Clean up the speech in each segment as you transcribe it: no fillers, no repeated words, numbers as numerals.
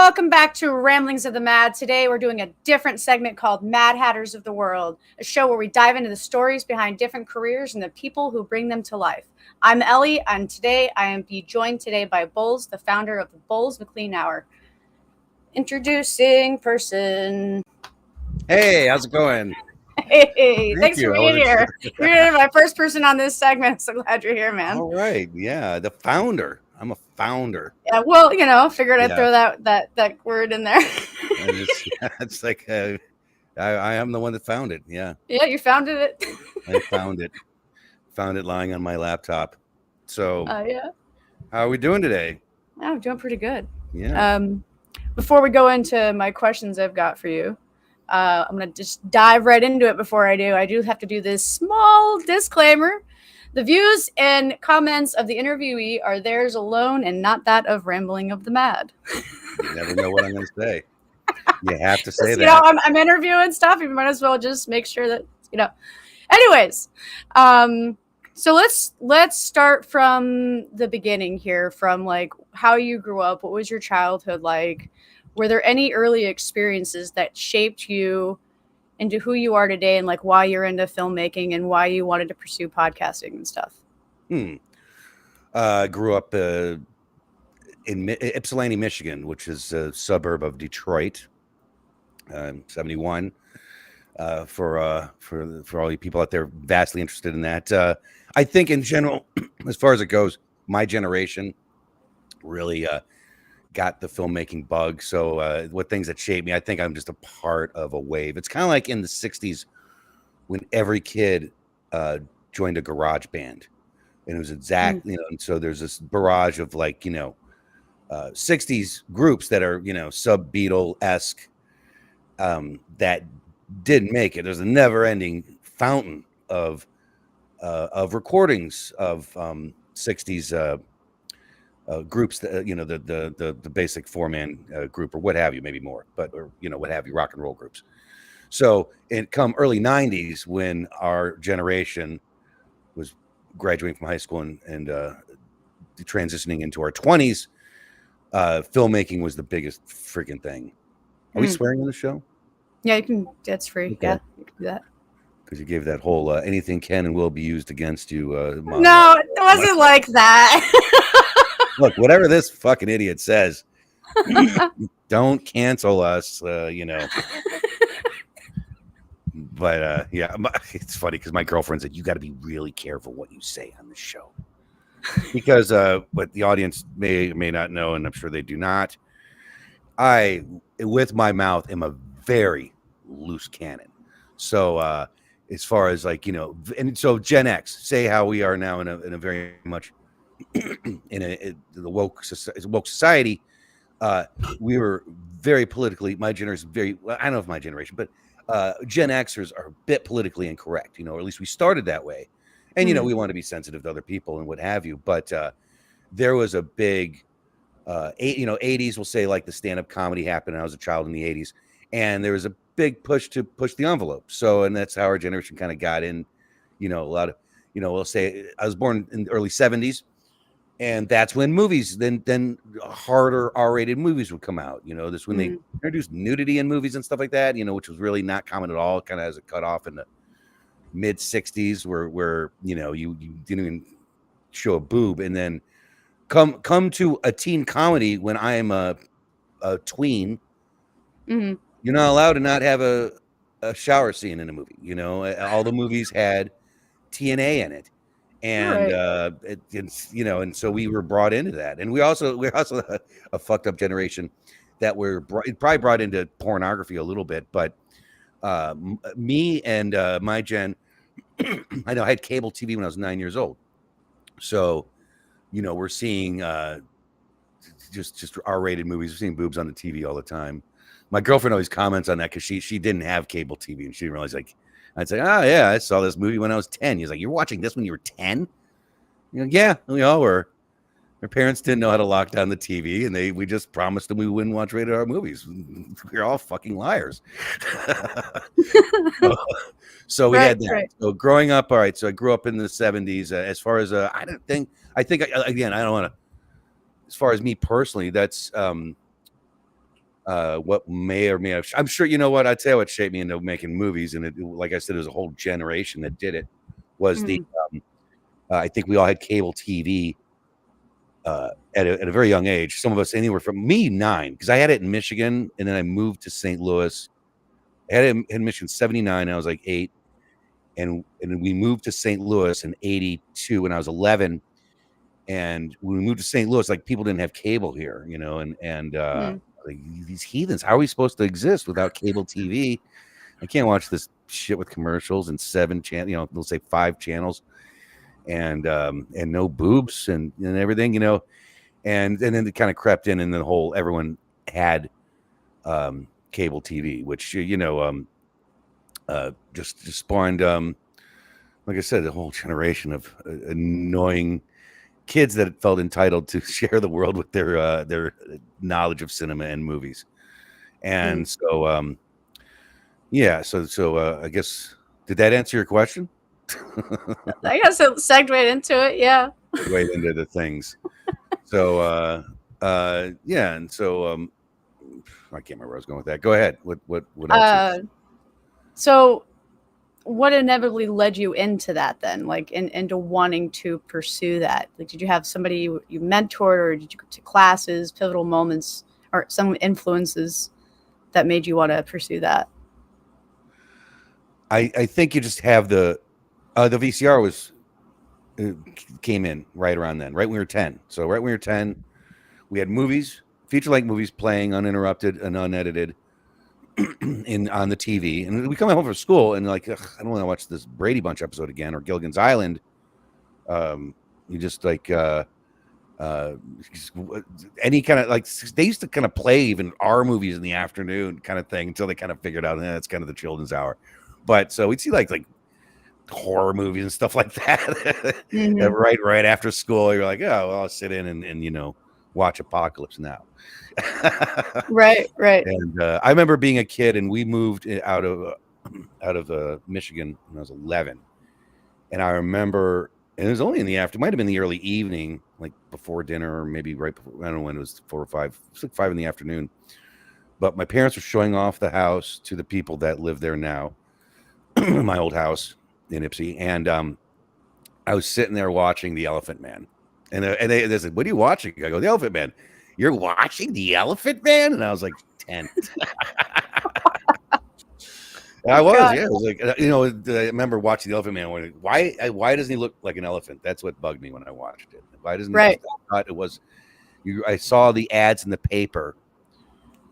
Welcome back to Ramblings of the Mad. Today we're doing a different segment called Mad Hatters of the World, a show where we dive into the stories behind different careers and the people who bring them to life. I'm Ellie, and today I am joined today by Bowls, the founder of the Bowls Maclean Hour. Introducing person. Hey, how's it going? Hey, thanks you. for being here. You're my first person on this segment. So glad you're here, man. All right, yeah, the founder. I'm a founder. Yeah, well, figured I'd throw that word in there. It's like I am the one that found it. Yeah. Yeah, you founded it. I found it lying on my laptop. So, yeah. How are we doing today? Yeah, I'm doing pretty good. Yeah. Before we go into my questions I've got for you, I'm going to just dive right into it. Before I do have to do this small disclaimer. The views and comments of the interviewee are theirs alone and not that of Rambling of the Mad. You never know what I'm going to say. You have to say that. I'm interviewing stuff. You might as well just make sure that, Anyways, so let's start from the beginning here, from like how you grew up. What was your childhood like? Were there any early experiences that shaped you into who you are today, and like why you're into filmmaking and why you wanted to pursue podcasting and stuff? Grew up in Ypsilanti, Michigan, which is a suburb of Detroit. 71. For all you people out there vastly interested in that, I think in general, as far as it goes, my generation really got the filmmaking bug. So what things that shaped me, I think I'm just a part of a wave. It's kind of like in the 60s when every kid joined a garage band, and it was exactly, and so there's this barrage of like, 60s groups that are, sub Beatle-esque, that didn't make it. There's a never-ending fountain of recordings of 60s groups that the basic four-man group or what have you, maybe more, but what have you, rock and roll groups. So it come early 90s when our generation was graduating from high school and transitioning into our 20s, filmmaking was the biggest freaking thing. Are we swearing on the show? Yeah, you can. That's free. Okay. Yeah, you can do that. Because you gave that whole anything can and will be used against you. No, it wasn't like that. Look, whatever this fucking idiot says, don't cancel us, But yeah, it's funny because my girlfriend said, you got to be really careful what you say on the show. Because what the audience may or may not know, and I'm sure they do not, I, with my mouth, am a very loose cannon. So as far as like, and so Gen X, say how we are now in a very much in the woke society, we were very politically, my generation, I don't know if my generation, but Gen Xers are a bit politically incorrect, or at least we started that way. And, we want to be sensitive to other people and what have you. But there was a big, 80s, we'll say, like the stand-up comedy happened. I was a child in the 80s. And there was a big push to push the envelope. So, and that's how our generation kind of got in, a lot of, we'll say I was born in the early 70s. And that's when movies, then harder R-rated movies would come out. This when they introduced nudity in movies and stuff like that, which was really not common at all. Kind of as a cutoff in the mid 60s where you didn't even show a boob. And then come to a teen comedy when I am a tween. You're not allowed to not have a shower scene in a movie. All the movies had TNA in it. And and so we were brought into that, and we're also a fucked up generation that probably brought into pornography a little bit. But me and my gen, I know I had cable TV when I was 9 years old, so we're seeing just R-rated movies. We're seeing boobs on the TV all the time. My girlfriend always comments on that because she didn't have cable TV and she didn't realize like. I'd say, oh, yeah, I saw this movie when I was 10. He's like, you're watching this when you were 10? Yeah, we all were. Our parents didn't know how to lock down the TV, and we just promised them we wouldn't watch rated R movies. We're all fucking liars. So we had that. Right. So growing up, all right, so I grew up in the 70s. As far as, I think, again, I don't want to, as far as me personally, that's, what may or may have. I'm sure you know what. I tell you what shaped me into making movies, and like I said, there's a whole generation that did it. Was the I think we all had cable TV at a very young age. Some of us anywhere from me 9, because I had it in Michigan, and then I moved to St. Louis. I had it in Michigan 79. I was like 8, and we moved to St. Louis in 82 when I was 11. And when we moved to St. Louis, like people didn't have cable here, like, these heathens, how are we supposed to exist without cable TV? I can't watch this shit with commercials and 7 channels, they'll say 5 channels and no boobs and everything, and then it kind of crept in, and the whole everyone had cable TV, which just spawned like I said, the whole generation of annoying kids that felt entitled to share the world with their knowledge of cinema and movies. And so I guess, did that answer your question? I guess it segued into it. Yeah. Right into the things. So and so I can't remember where I was going with that. Go ahead. What else? So what inevitably led you into that then, like into wanting to pursue that? Like, did you have somebody you mentored, or did you go to classes, pivotal moments, or some influences that made you want to pursue that? I think you just have the VCR was came in right around then, right when we were 10. So right when we were 10, we had movies, feature-length movies playing uninterrupted and unedited on the TV. And we come home from school and like, I don't want to watch this Brady Bunch episode again or Gilligan's Island. You just like any kind of, like, they used to kind of play even our movies in the afternoon kind of thing until they kind of figured out it's kind of the children's hour. But so we'd see like horror movies and stuff like that right after school. You're like, oh, well, I'll sit in and watch Apocalypse Now. Right. And I remember being a kid, and we moved out of Michigan when I was 11. And I remember, and it was only in the afternoon, might have been the early evening, like before dinner, or maybe right before, I don't know when it was, 4 or 5, it was like 5 in the afternoon. But my parents were showing off the house to the people that live there now, my old house in Ipsy. And I was sitting there watching The Elephant Man. And they said, what are you watching? I go, The Elephant Man. You're watching The Elephant Man? And I was like 10. I was, God. Yeah. It was like, I remember watching The Elephant Man. Why doesn't he look like an elephant? That's what bugged me when I watched it. Why doesn't right. I thought it was, I saw the ads in the paper,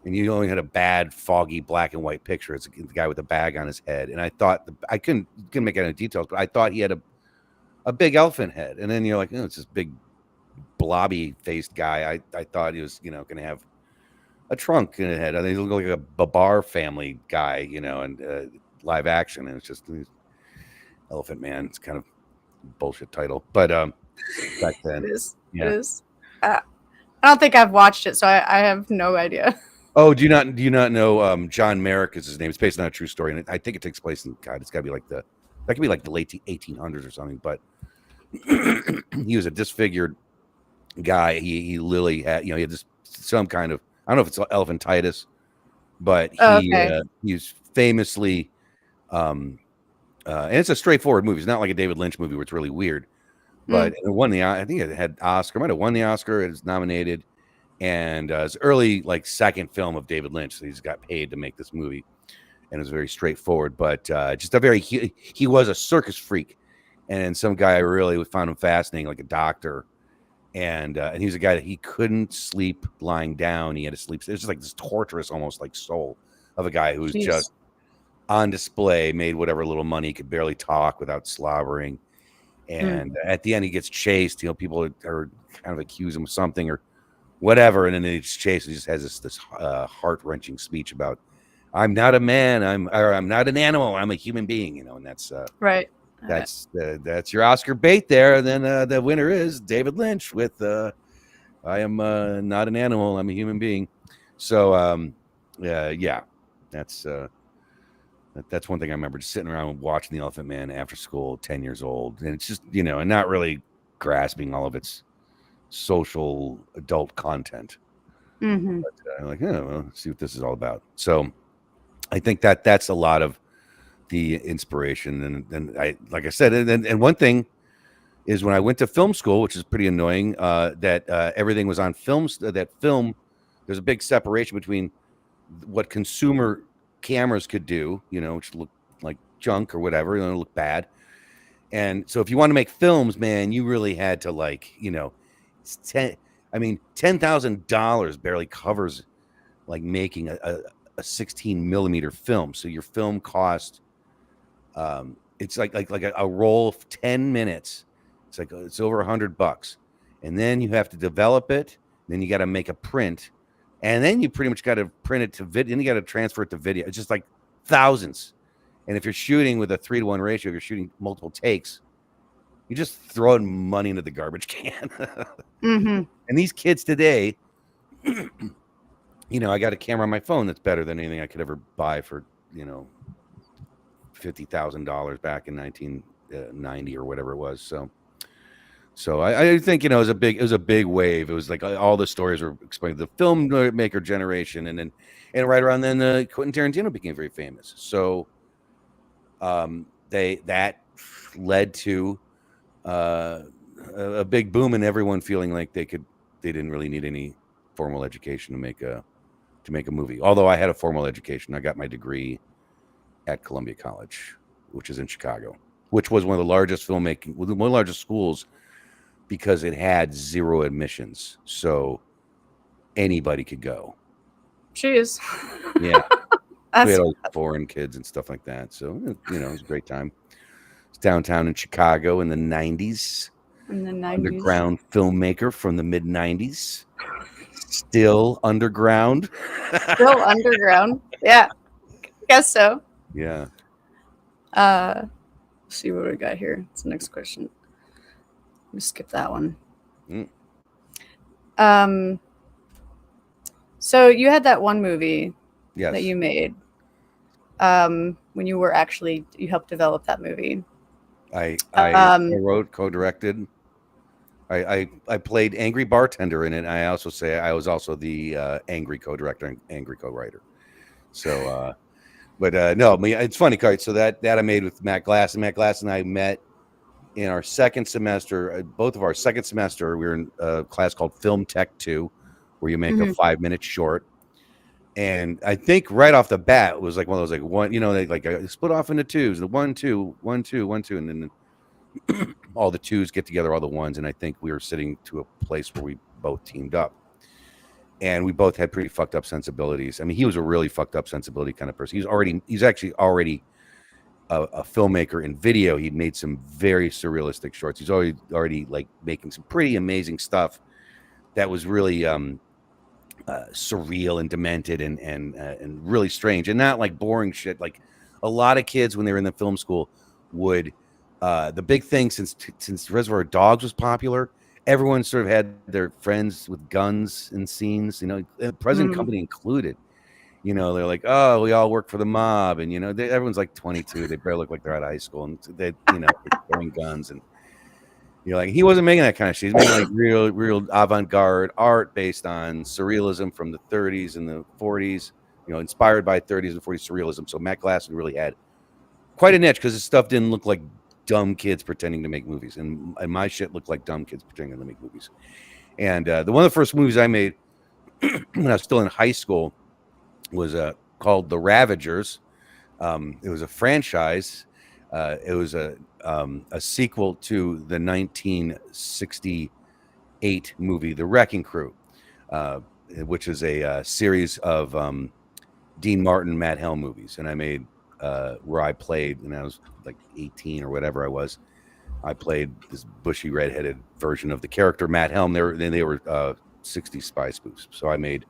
and you only had a bad, foggy black and white picture. It's the guy with the bag on his head. And I thought, I couldn't make any details, but I thought he had a big elephant head. And then you're like, it's this big, blobby faced guy. I thought he was, going to have a trunk in his head. I think he looked like a Babar family guy, and live action. And it's just Elephant Man. It's kind of a bullshit title, but back then it is. Yeah. It is. I don't think I've watched it, so I have no idea. Oh, do you not know John Merrick is his name? It's based on a true story, and I think it takes place in, God, it's got to be like that could be like the late 1800s or something. But he was a disfigured guy. He literally had, he had this some kind of, I don't know if it's elephantitis, but he's famously and it's a straightforward movie. It's not like a David Lynch movie where it's really weird. But it won I think it had Oscar, might have won the Oscar. It was nominated, and it's early, like, second film of David Lynch. So he's got paid to make this movie, and it was very straightforward. But just a very he was a circus freak, and some guy really found him fascinating, like a doctor. And he was a guy that he couldn't sleep lying down. He had to sleep. It was just like this torturous, almost like soul of a guy who was just on display, made whatever little money, could barely talk without slobbering. And at the end, he gets chased. People are kind of accuse him of something or whatever, and then he's chased. He just has this heart-wrenching speech about, "I'm not a man. I'm not an animal. I'm a human being." And that's right. That's your Oscar bait there. And then the winner is David Lynch with "I am not an animal. I'm a human being." So yeah, that's one thing I remember, just sitting around watching The Elephant Man after school, 10 years old. And it's just, and not really grasping all of its social adult content. Mm-hmm. But I'm like, oh, well, let's see what this is all about. So I think that that's a lot of the inspiration. And I, like I said, and one thing is when I went to film school, which is pretty annoying, that everything was on films. That film, there's a big separation between what consumer cameras could do, which look like junk or whatever, look bad. And so if you want to make films, man, you really had to it's $10,000 barely covers like making a 16 millimeter film. So your film cost, it's like a roll of 10 minutes. It's over $100, and then you have to develop it. Then you got to make a print, and then you pretty much got to print it to video. Then you got to transfer it to video. It's just like thousands. And if you're shooting with a 3-to-1 ratio, if you're shooting multiple takes, you just throwing money into the garbage can. Mm-hmm. And these kids today, I got a camera on my phone that's better than anything I could ever buy for, $50,000 back in 1990 or whatever it was. So I think, it was a big wave. It was like all the stories were explaining the filmmaker generation. And right around then, Quentin Tarantino became very famous. So that led to a big boom and everyone feeling like they didn't really need any formal education to make a movie. Although I had a formal education. I got my degree at Columbia College, which is in Chicago, which was one of the largest one of the largest schools because it had 0 admissions. So anybody could go. Jeez. Yeah. We had all foreign kids and stuff like that. So, it was a great time. It's downtown in Chicago in the 90s. In the 90s. Underground filmmaker from the mid 90s. Still underground. Still underground. Yeah. Guess so. Yeah. Let's see what we got here. It's the next question. Let me skip that one. So you had that one movie that you made when you helped develop that movie. I wrote, co-directed. I played angry bartender in it. I also say I was also the angry co-director and angry co-writer. So, no, it's funny, Kurt. So that I made with Matt Glass, and Matt Glass and I met in our second semester. Both of our second semester, we were in a class called Film Tech 2, where you make a 5-minute short. And I think right off the bat, it was like one of those one, they split off into twos, the 1, 2, 1, 2, 1, 2, and then all the twos get together, all the ones. And I think we were sitting to a place where we both teamed up. And we both had pretty fucked up sensibilities. I mean, he was a really fucked up sensibility kind of person. He's actually already a filmmaker in video. He'd made some very surrealistic shorts. He's already like making some pretty amazing stuff that was really surreal and demented and really strange, and not like boring shit. Like a lot of kids when they were in the film school would the big thing since Reservoir Dogs was popular, everyone sort of had their friends with guns in scenes, present company included. They're like, oh, we all work for the mob, and everyone's like 22, they barely look like they're out of high school, and they they're throwing guns, and you're like, he wasn't making that kind of shit. He's making like real avant-garde art based on surrealism from the 30s and the 40s, inspired by 30s and 40s surrealism. So Matt Glass really had quite a niche because his stuff didn't look like dumb kids pretending to make movies, and my shit looked like dumb kids pretending to make movies. And one of the first movies I made when I was still in high school was called The Ravagers. It was a franchise. It was a sequel to the 1968 movie The Wrecking Crew, which is a series of Dean Martin, Matt Helm movies. And I made where I played, and I was like 18 or whatever I was. I played this bushy redheaded version of the character Matt Helm. They were 60s spy spoofs. So I made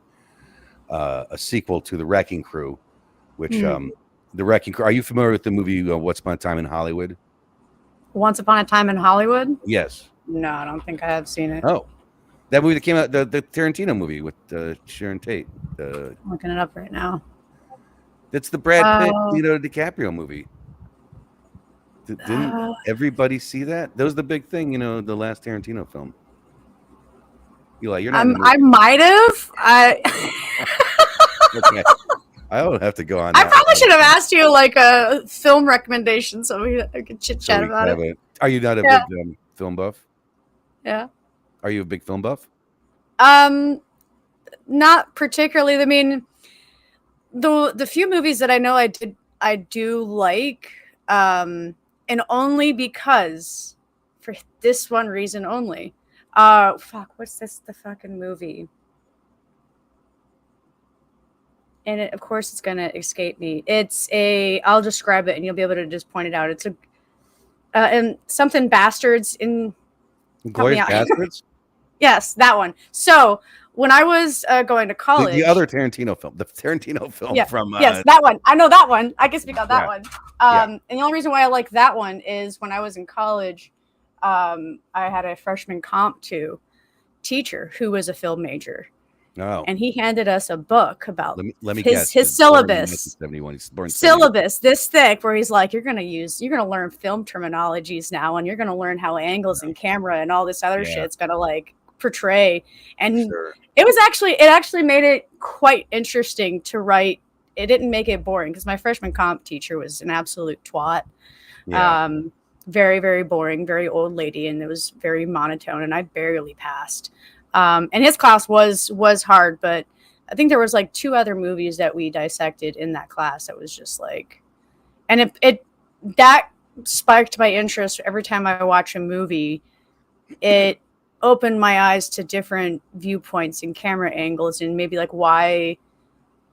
a sequel to The Wrecking Crew, which The Wrecking Crew. Are you familiar with the movie Once Upon a Time in Hollywood? Once Upon a Time in Hollywood? Yes. No, I don't think I have seen it. Oh, that movie that came out, the Tarantino movie with Sharon Tate. I'm looking it up right now. That's the Brad Pitt, DiCaprio movie. Didn't everybody see that? That was the big thing, the last Tarantino film. Eli, you're not. I might have. Okay. I don't have to go on. I probably should have asked you like a film recommendation so we could chit chat about it. Are you not a big film buff? Yeah. Are you a big film buff? Not particularly. I mean, the few movies that I know I do like, and only because for this one reason only. What's the fucking movie? And of course it's gonna escape me. I'll describe it and you'll be able to just point it out. It's and something bastards in Glorious Bastards? Yes, that one. So when I was going to college, the other Tarantino film, from yes, that one. I know that one. I can speak on that one. And the only reason why I like that one is when I was in college, I had a freshman comp to teacher who was a film major. Oh. And he handed us a book about let me guess, his syllabus. Syllabus this thick, where he's like, you're gonna learn film terminologies now, and you're gonna learn how angles and camera and all this other shit's gonna like portray. And it actually made it quite interesting to write. It didn't make it boring because my freshman comp teacher was an absolute twat. Yeah. Very, very boring, very old lady, and it was very monotone, and I barely passed. And his class was hard, but I think there was like 2 other movies that we dissected in that class that was just like, and that spiked my interest every time I watch a movie. It opened my eyes to different viewpoints and camera angles and maybe like why,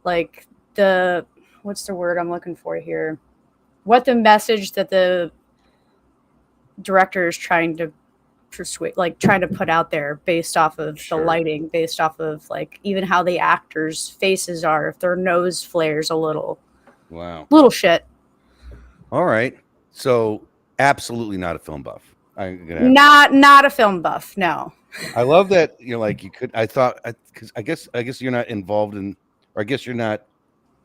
like what's the word I'm looking for here? What the message that the director is trying to persuade, like trying to put out there based off of the lighting, based off of like even how the actors' faces are, if their nose flares a little. Wow. Little shit. All right. So absolutely not a film buff. Not a film buff, no. I love that, like you could, I thought, because I guess you're not involved in, or I guess you're not,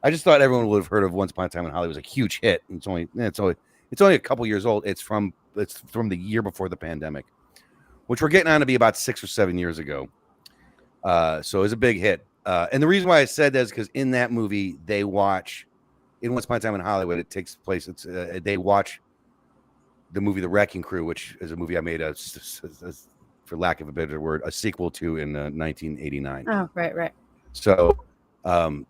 I just thought everyone would have heard of Once Upon a Time in Hollywood. It was a huge hit. It's only a couple years old. It's from the year before the pandemic, which we're getting on to be about 6 or 7 years ago. So it was a big hit. And the reason why I said that is because in that movie, in Once Upon a Time in Hollywood, it takes place, they watch the movie The Wrecking Crew, which is a movie I made, for lack of a better word, a sequel to in 1989. Oh, right. So, so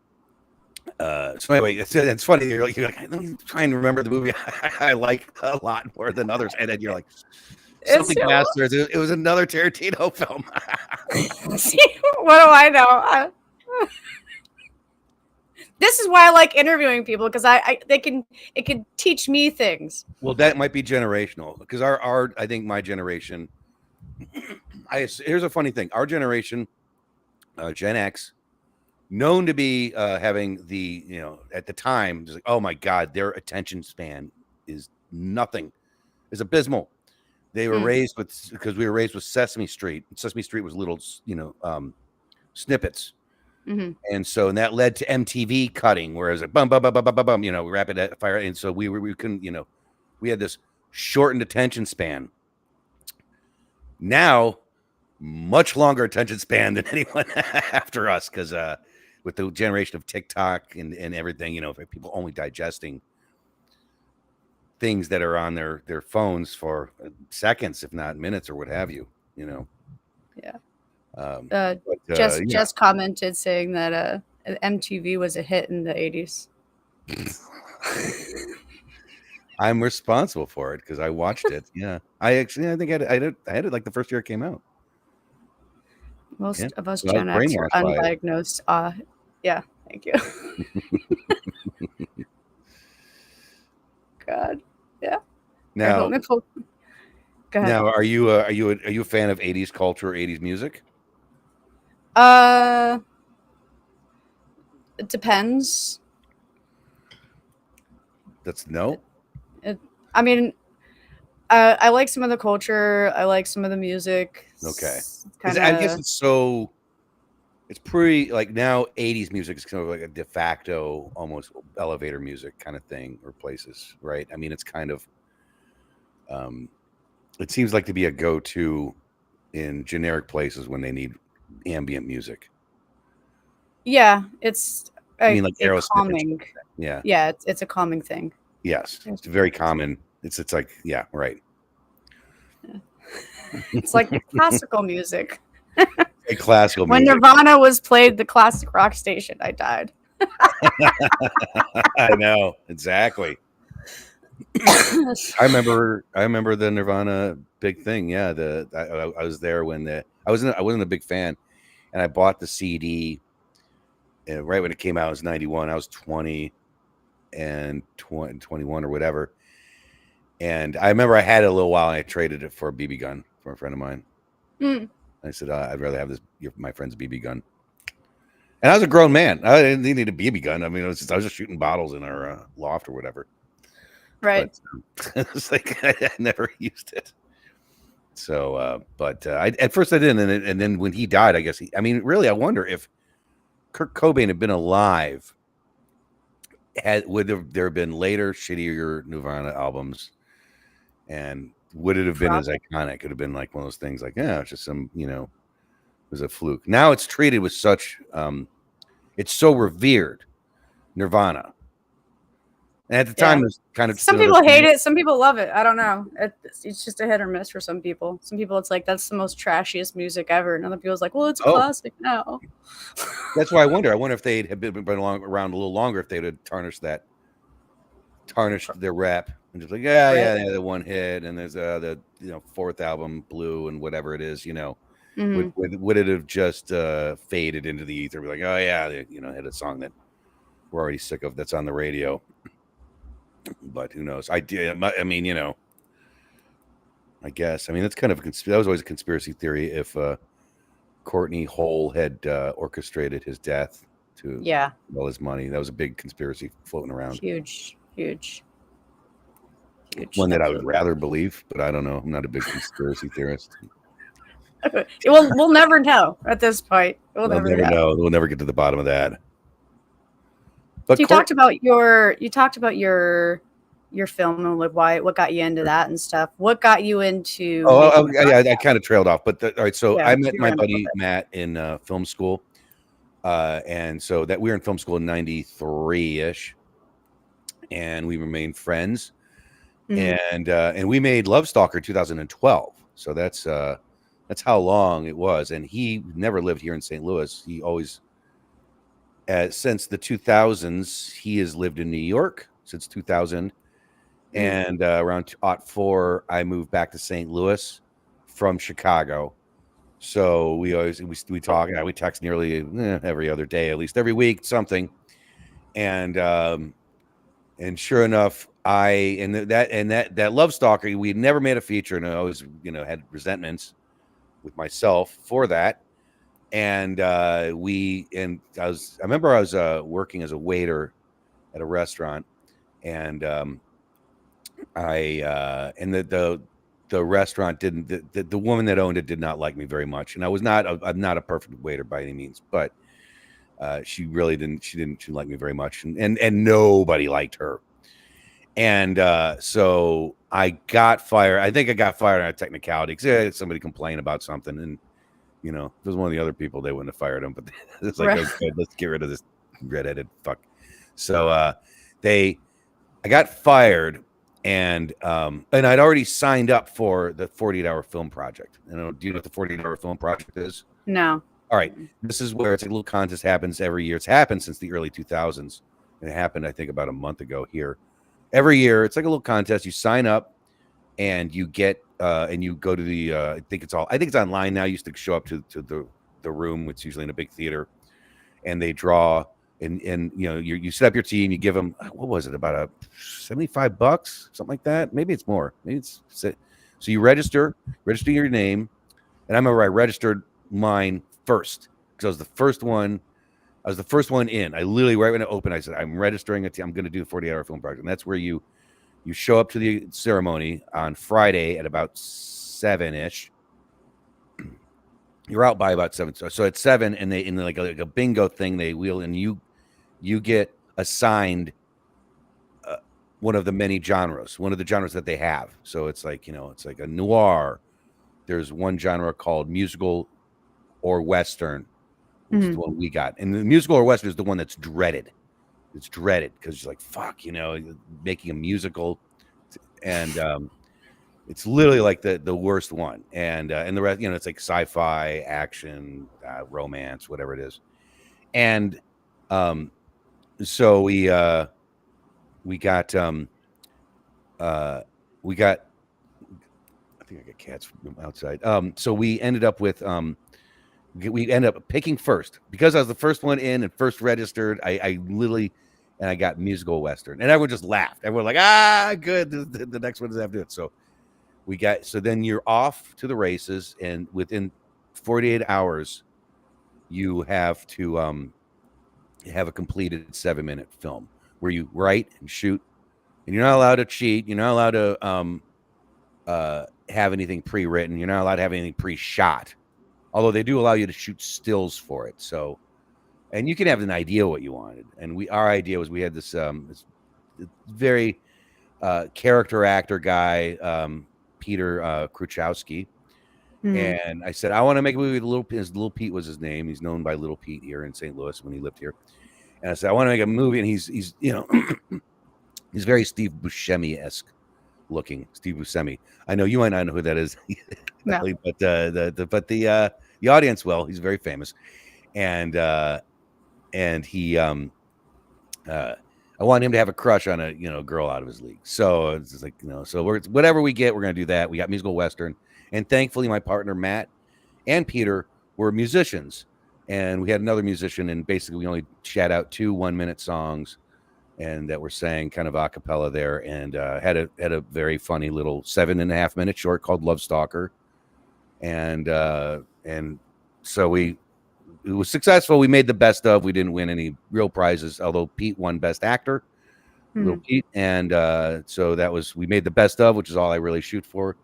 anyway, it's funny. You're like, I'm trying to remember the movie I like a lot more than others. And then you're like, something bastards. It was another Tarantino film. See, what do I know? This is why I like interviewing people, because it can teach me things. Well, that might be generational, because I think my generation. Here's a funny thing. Our generation, Gen X, known to be having the at the time, just like, oh my God, their attention span is nothing, is abysmal. They were raised because we were raised with Sesame Street. Sesame Street was little, snippets. Mm-hmm. And that led to MTV cutting, whereas like bum, bum, bum, bum, bum, bum, bum, rapid fire. And so we couldn't, we had this shortened attention span. Now, much longer attention span than anyone after us, because with the generation of TikTok and everything, people only digesting things that are on their phones for seconds, if not minutes, or what have you. Yeah. Just commented saying that MTV was a hit in the 80s. I'm responsible for it because I watched it. Yeah, I think I had it like the first year it came out. Most of us Gen X are undiagnosed. Yeah, thank you. God, yeah. Now, are you a fan of 80s culture or 80s music? It depends. That's no. I mean, I like some of the culture. I like some of the music. Okay. I guess it's pretty like now 80s music is kind of like a de facto almost elevator music kind of thing or places, right? I mean, it's kind of it seems like to be a go-to in generic places when they need ambient music. Yeah, it's I mean, like a Aerosmith. calming. Yeah. Yeah, it's a calming thing. Yes, it's very common. It's like, yeah, right. It's like classical music. Like classical When music. Nirvana was played the classic rock station, I died. I know exactly. I remember the Nirvana big thing. Yeah, I was there when I wasn't a big fan, and I bought the CD right when it came out. It was 91. I was 20 and 21 or whatever. And I remember I had it a little while, and I traded it for a BB gun for a friend of mine. Mm. I said, I'd rather have my friend's BB gun. And I was a grown man. I didn't need a BB gun. I mean, I was just shooting bottles in our loft or whatever. Right. But it's like I never used it. So, at first I didn't, and then when he died, I guess really, I wonder if Kurt Cobain had been alive, would there have been later shittier Nirvana albums, and would it have been as iconic? It would have been like one of those things, like, yeah, it's just some, it was a fluke. Now it's treated with such, it's so revered, Nirvana. And at the time, it was kind of some people hate it, some people love it. I don't know. It's just a hit or miss for some people. Some people, it's like that's the most trashiest music ever, and other people's like, well, it's a classic now. That's why I wonder. I wonder if they had been around a little longer, if they would have tarnished their rap, and just like, yeah, the one hit, and there's the fourth album, Blue, and whatever it is, Mm-hmm. would it have just faded into the ether? Be like, oh yeah, they, hit a song that we're already sick of that's on the radio. But who knows? I mean, I guess. I mean, that's kind of that was always a conspiracy theory. If Courtney Hole had orchestrated his death to all his money, that was a big conspiracy floating around. Huge. One that I would rather believe, but I don't know. I'm not a big conspiracy theorist. We'll never know at this point. We'll never know. We'll never get to the bottom of that. But you talked about your film and like what got you into that and stuff. What got you into? I kind of trailed off, but all right. So I met my buddy Matt in film school, and so that we were in film school in '93-ish, and we remained friends, and we made Love Stalker 2012. So that's how long it was, and he never lived here in St. Louis. He always. Since the 2000s, he has lived in New York since 2000, and around '04, I moved back to St. Louis from Chicago. So we talk, we text nearly every other day, at least every week, something. And sure enough, that Love Stalker, we never made a feature, and I always had resentments with myself for that. And I remember I was working as a waiter at a restaurant, and the restaurant the woman that owned it did not like me very much, and I'm not a perfect waiter by any means, but she really didn't like me very much, and nobody liked her, and so I got fired. I think I got fired on a technicality because somebody complained about something, and if it was one of the other people, they wouldn't have fired him. But it's like, okay, let's get rid of this redheaded fuck. So I got fired, and I'd already signed up for the 48-hour film project. Do you know what the 48-hour film project is? No. All right. This is where it's a little contest happens every year. It's happened since the early 2000s. And it happened, I think, about a month ago here. Every year, it's like a little contest. You sign up, and you get and you go to the I think it's online now. You used to show up to the room, which is usually in a big theater, and they draw and you set up your team. You give them, what was it, about $75, something like that. Maybe it's more. Maybe it's so you register your name, and I remember I registered mine first because I was the first one. I was the first one in. I literally, right when it opened, I said, I'm registering a team. I'm going to do the 48-hour film project, and that's where you show up to the ceremony on Friday at about 7-ish. You're out by about 7. So at 7, and they in like a bingo thing, they wheel, and you get assigned one of the many genres, one of the genres that they have. So it's like it's like a noir. There's one genre called musical or Western, which is the one we got. And the musical or Western is the one that's dreaded. It's dreaded because you're like, fuck, making a musical, and it's literally like the worst one. And the rest, it's like sci-fi, action, romance, whatever it is. And so we got I think I got cats from outside. So we ended up with we ended up picking first because I was the first one in and first registered. I literally and I got musical Western, and everyone just laughed. Everyone like, good. The next one doesn't have to do it. So so then you're off to the races, and within 48 hours, you have to have a completed 7-minute film where you write and shoot, and you're not allowed to cheat. You're not allowed to have anything pre-written. You're not allowed to have anything pre-shot, although they do allow you to shoot stills for it. So, and you can have an idea what you wanted. And our idea was we had this very character actor guy, Peter Kruchowski. And I said, I want to make a movie with Little Pete was his name. He's known by Little Pete here in St. Louis when he lived here. And I said, I want to make a movie. And he's he's very Steve Buscemi-esque looking. Steve Buscemi. I know you might not know who that is, No. but the audience will. He's very famous, and he I want him to have a crush on a girl out of his league. So it's just like so whatever we get, we're gonna do that. We got musical Western, and thankfully my partner Matt and Peter were musicians, and we had another musician, and basically we only chat out 2 1-minute songs. And that were sang kind of a cappella there, and had a very funny little 7.5-minute short called Love Stalker, and so it was successful. We made the best of. We didn't win any real prizes, although Pete won Best Actor, Little Pete, and so we made the best of, which is all I really shoot for,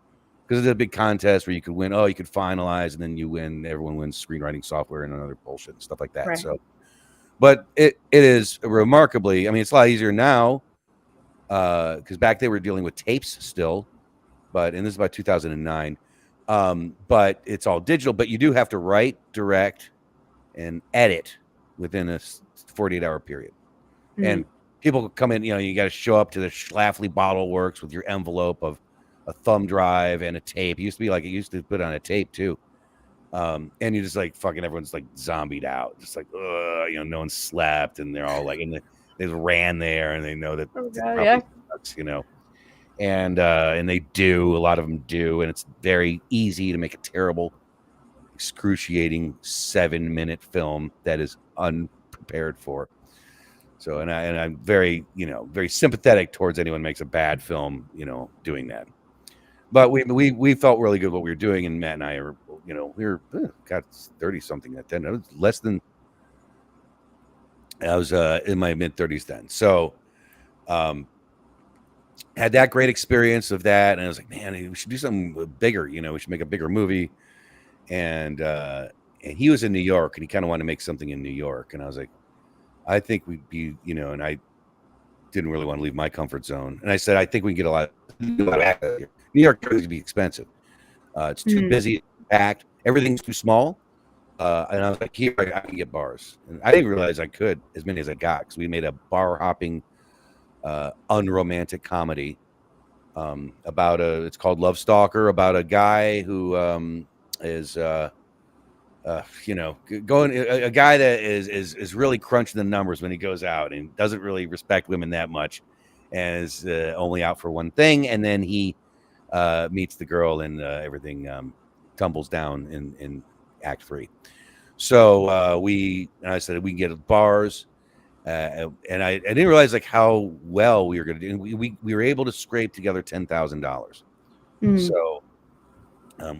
because it's a big contest where you could win. You could finalize, and then you win. Everyone wins screenwriting software and other bullshit and stuff like that. Right. So. But it is remarkably, it's a lot easier now because back then we were dealing with tapes still, and this is about 2009. But it's all digital, but you do have to write, direct, and edit within a 48-hour period. And people come in, you got to show up to the Schlafly Bottle Works with your envelope of a thumb drive and a tape. It used to put on a tape too. And you're just like fucking everyone's like zombied out, just like no one slept, and they're all like they ran there, and they know that sucks, and they do, a lot of them do, and it's very easy to make a terrible, excruciating 7-minute film that is unprepared for. So and I'm very very sympathetic towards anyone who makes a bad film doing that. But we felt really good what we were doing, and Matt and I are, we were got 30-something at then. I was less than, I was in my mid-30s then. So had that great experience of that, and I was like, man, we should do something bigger. We should make a bigger movie. And he was in New York, and he kind of wanted to make something in New York. And I was like, I think we'd be, and I didn't really want to leave my comfort zone. And I said, I think we can get a lot of actors here. New York is going to be expensive. It's too busy, packed. Everything's too small. And I was like, here, I can get bars. And I didn't realize I could, as many as I got, because we made a bar-hopping, unromantic comedy it's called Love Stalker, about a guy who is, a guy that is really crunching the numbers when he goes out and doesn't really respect women that much, and is only out for one thing, and then he meets the girl, and everything tumbles down in Act 3. So I said we can get bars, and I didn't realize like how well we were going to do. We were able to scrape together $10,000, so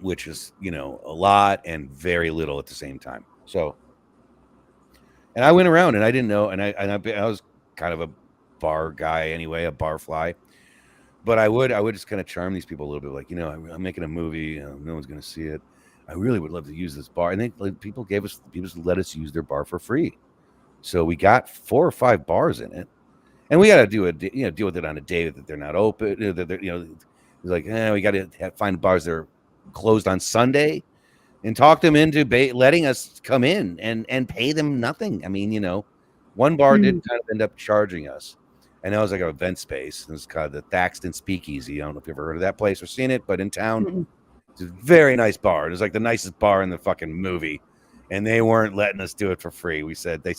which is a lot and very little at the same time. So, and I went around and I didn't know, and I was kind of a bar guy anyway, a bar fly. But I would just kind of charm these people a little bit, like, I'm making a movie, no one's going to see it. I really would love to use this bar, and people let us use their bar for free. So we got 4 or 5 bars in it, and we got to deal with it on a day that they're not open. That they're, it's like we got to find bars that are closed on Sunday, and talked them into letting us come in and pay them nothing. I mean, one bar did kind of end up charging us. And that was like an event space. It was called the Thaxton Speakeasy. I don't know if you've ever heard of that place or seen it, but in town, it's a very nice bar. It was like the nicest bar in the fucking movie. And they weren't letting us do it for free. We said, we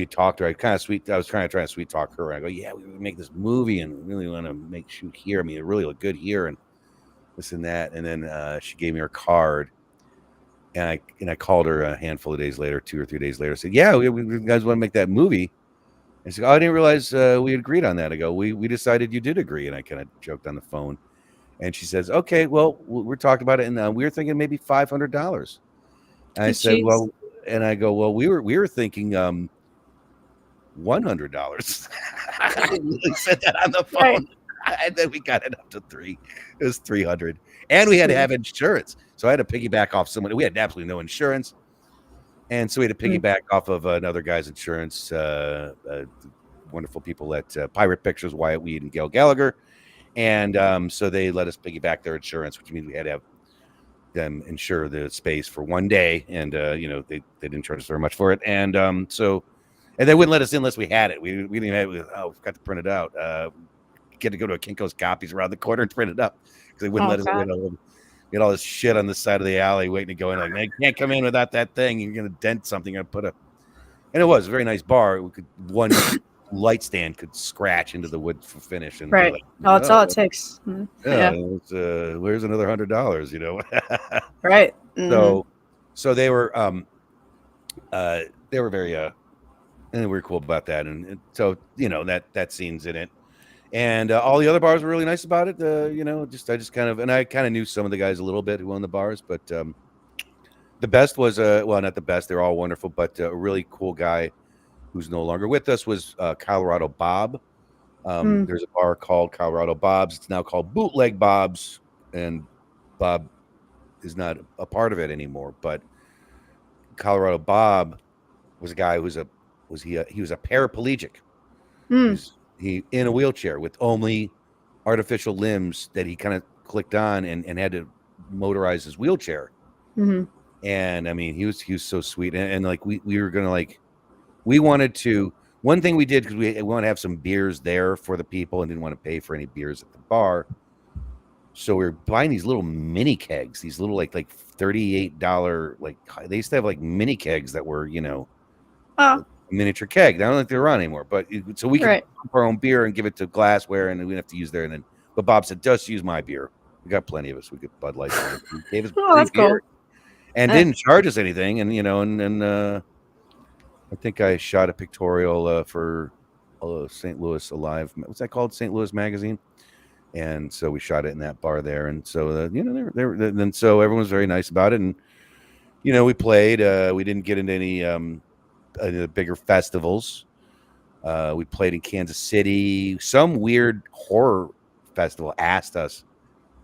talked to her. I was trying to sweet talk her. I go, yeah, we make this movie and we really want to shoot here. I mean, it really look good here and this and that. And then she gave me her card. And I called her a handful of days later, 2 or 3 days later, said, yeah, we guys want to make that movie. And she said, oh, I didn't realize we had agreed on that. I go, we decided you did agree. And I kind of joked on the phone. And she says, okay, well, we're talking about it. And we were thinking maybe $500. And I said, well, and I go, well, we were thinking $100. I really said that on the phone. Right. And then we got it up to $300. It was $300. And we had to have insurance. So I had to piggyback off someone. We had absolutely no insurance. And so we had to piggyback off of another guy's insurance. Wonderful people at Pirate Pictures, Wyatt Weed and Gail Gallagher. And so they let us piggyback their insurance, which means we had to have them insure the space for one day. And, they didn't charge us very much for it. And and they wouldn't let us in unless we had it. We didn't have it. Oh, we got to print it out. Get to go to a Kinko's Copies around the corner and print it up because they wouldn't let us in. Get all this shit on the side of the alley waiting to go in. Like, man, you can't come in without that thing. You're going to dent something. And it was a very nice bar. One light stand could scratch into the wood for finish. And right. Like, that's all it takes. Yeah. Where's another $100, Right. So they were very, and they were cool about that. And so, that scene's in it. And all the other bars were really nice about it. I just kind of knew some of the guys a little bit who owned the bars, but the best was, not the best. They're all wonderful, but a really cool guy who's no longer with us was Colorado Bob. There's a bar called Colorado Bob's. It's now called Bootleg Bob's, and Bob is not a part of it anymore. But Colorado Bob was a guy who was a paraplegic. He in a wheelchair with only artificial limbs that he kind of clicked on and had to motorize his wheelchair. And I mean, he was so sweet. And like, we were going to we wanted to, one thing we did, because we want to have some beers there for the people and didn't want to pay for any beers at the bar. So we were buying these little mini kegs, these little like $38, they used to have mini kegs that were, miniature keg. I don't think they're around anymore, but so we could pump our own beer and give it to glassware, and we didn't have to use there. But Bob said, just use my beer. We got plenty of us. We get Bud Light. He gave us that's beer cool. and didn't charge us anything. And I think I shot a pictorial for St. Louis Alive. What's that called? St. Louis Magazine. And so we shot it in that bar there. And so then so everyone was very nice about it. And we played. We didn't get into any bigger festivals. We played in Kansas City. Some weird horror festival asked us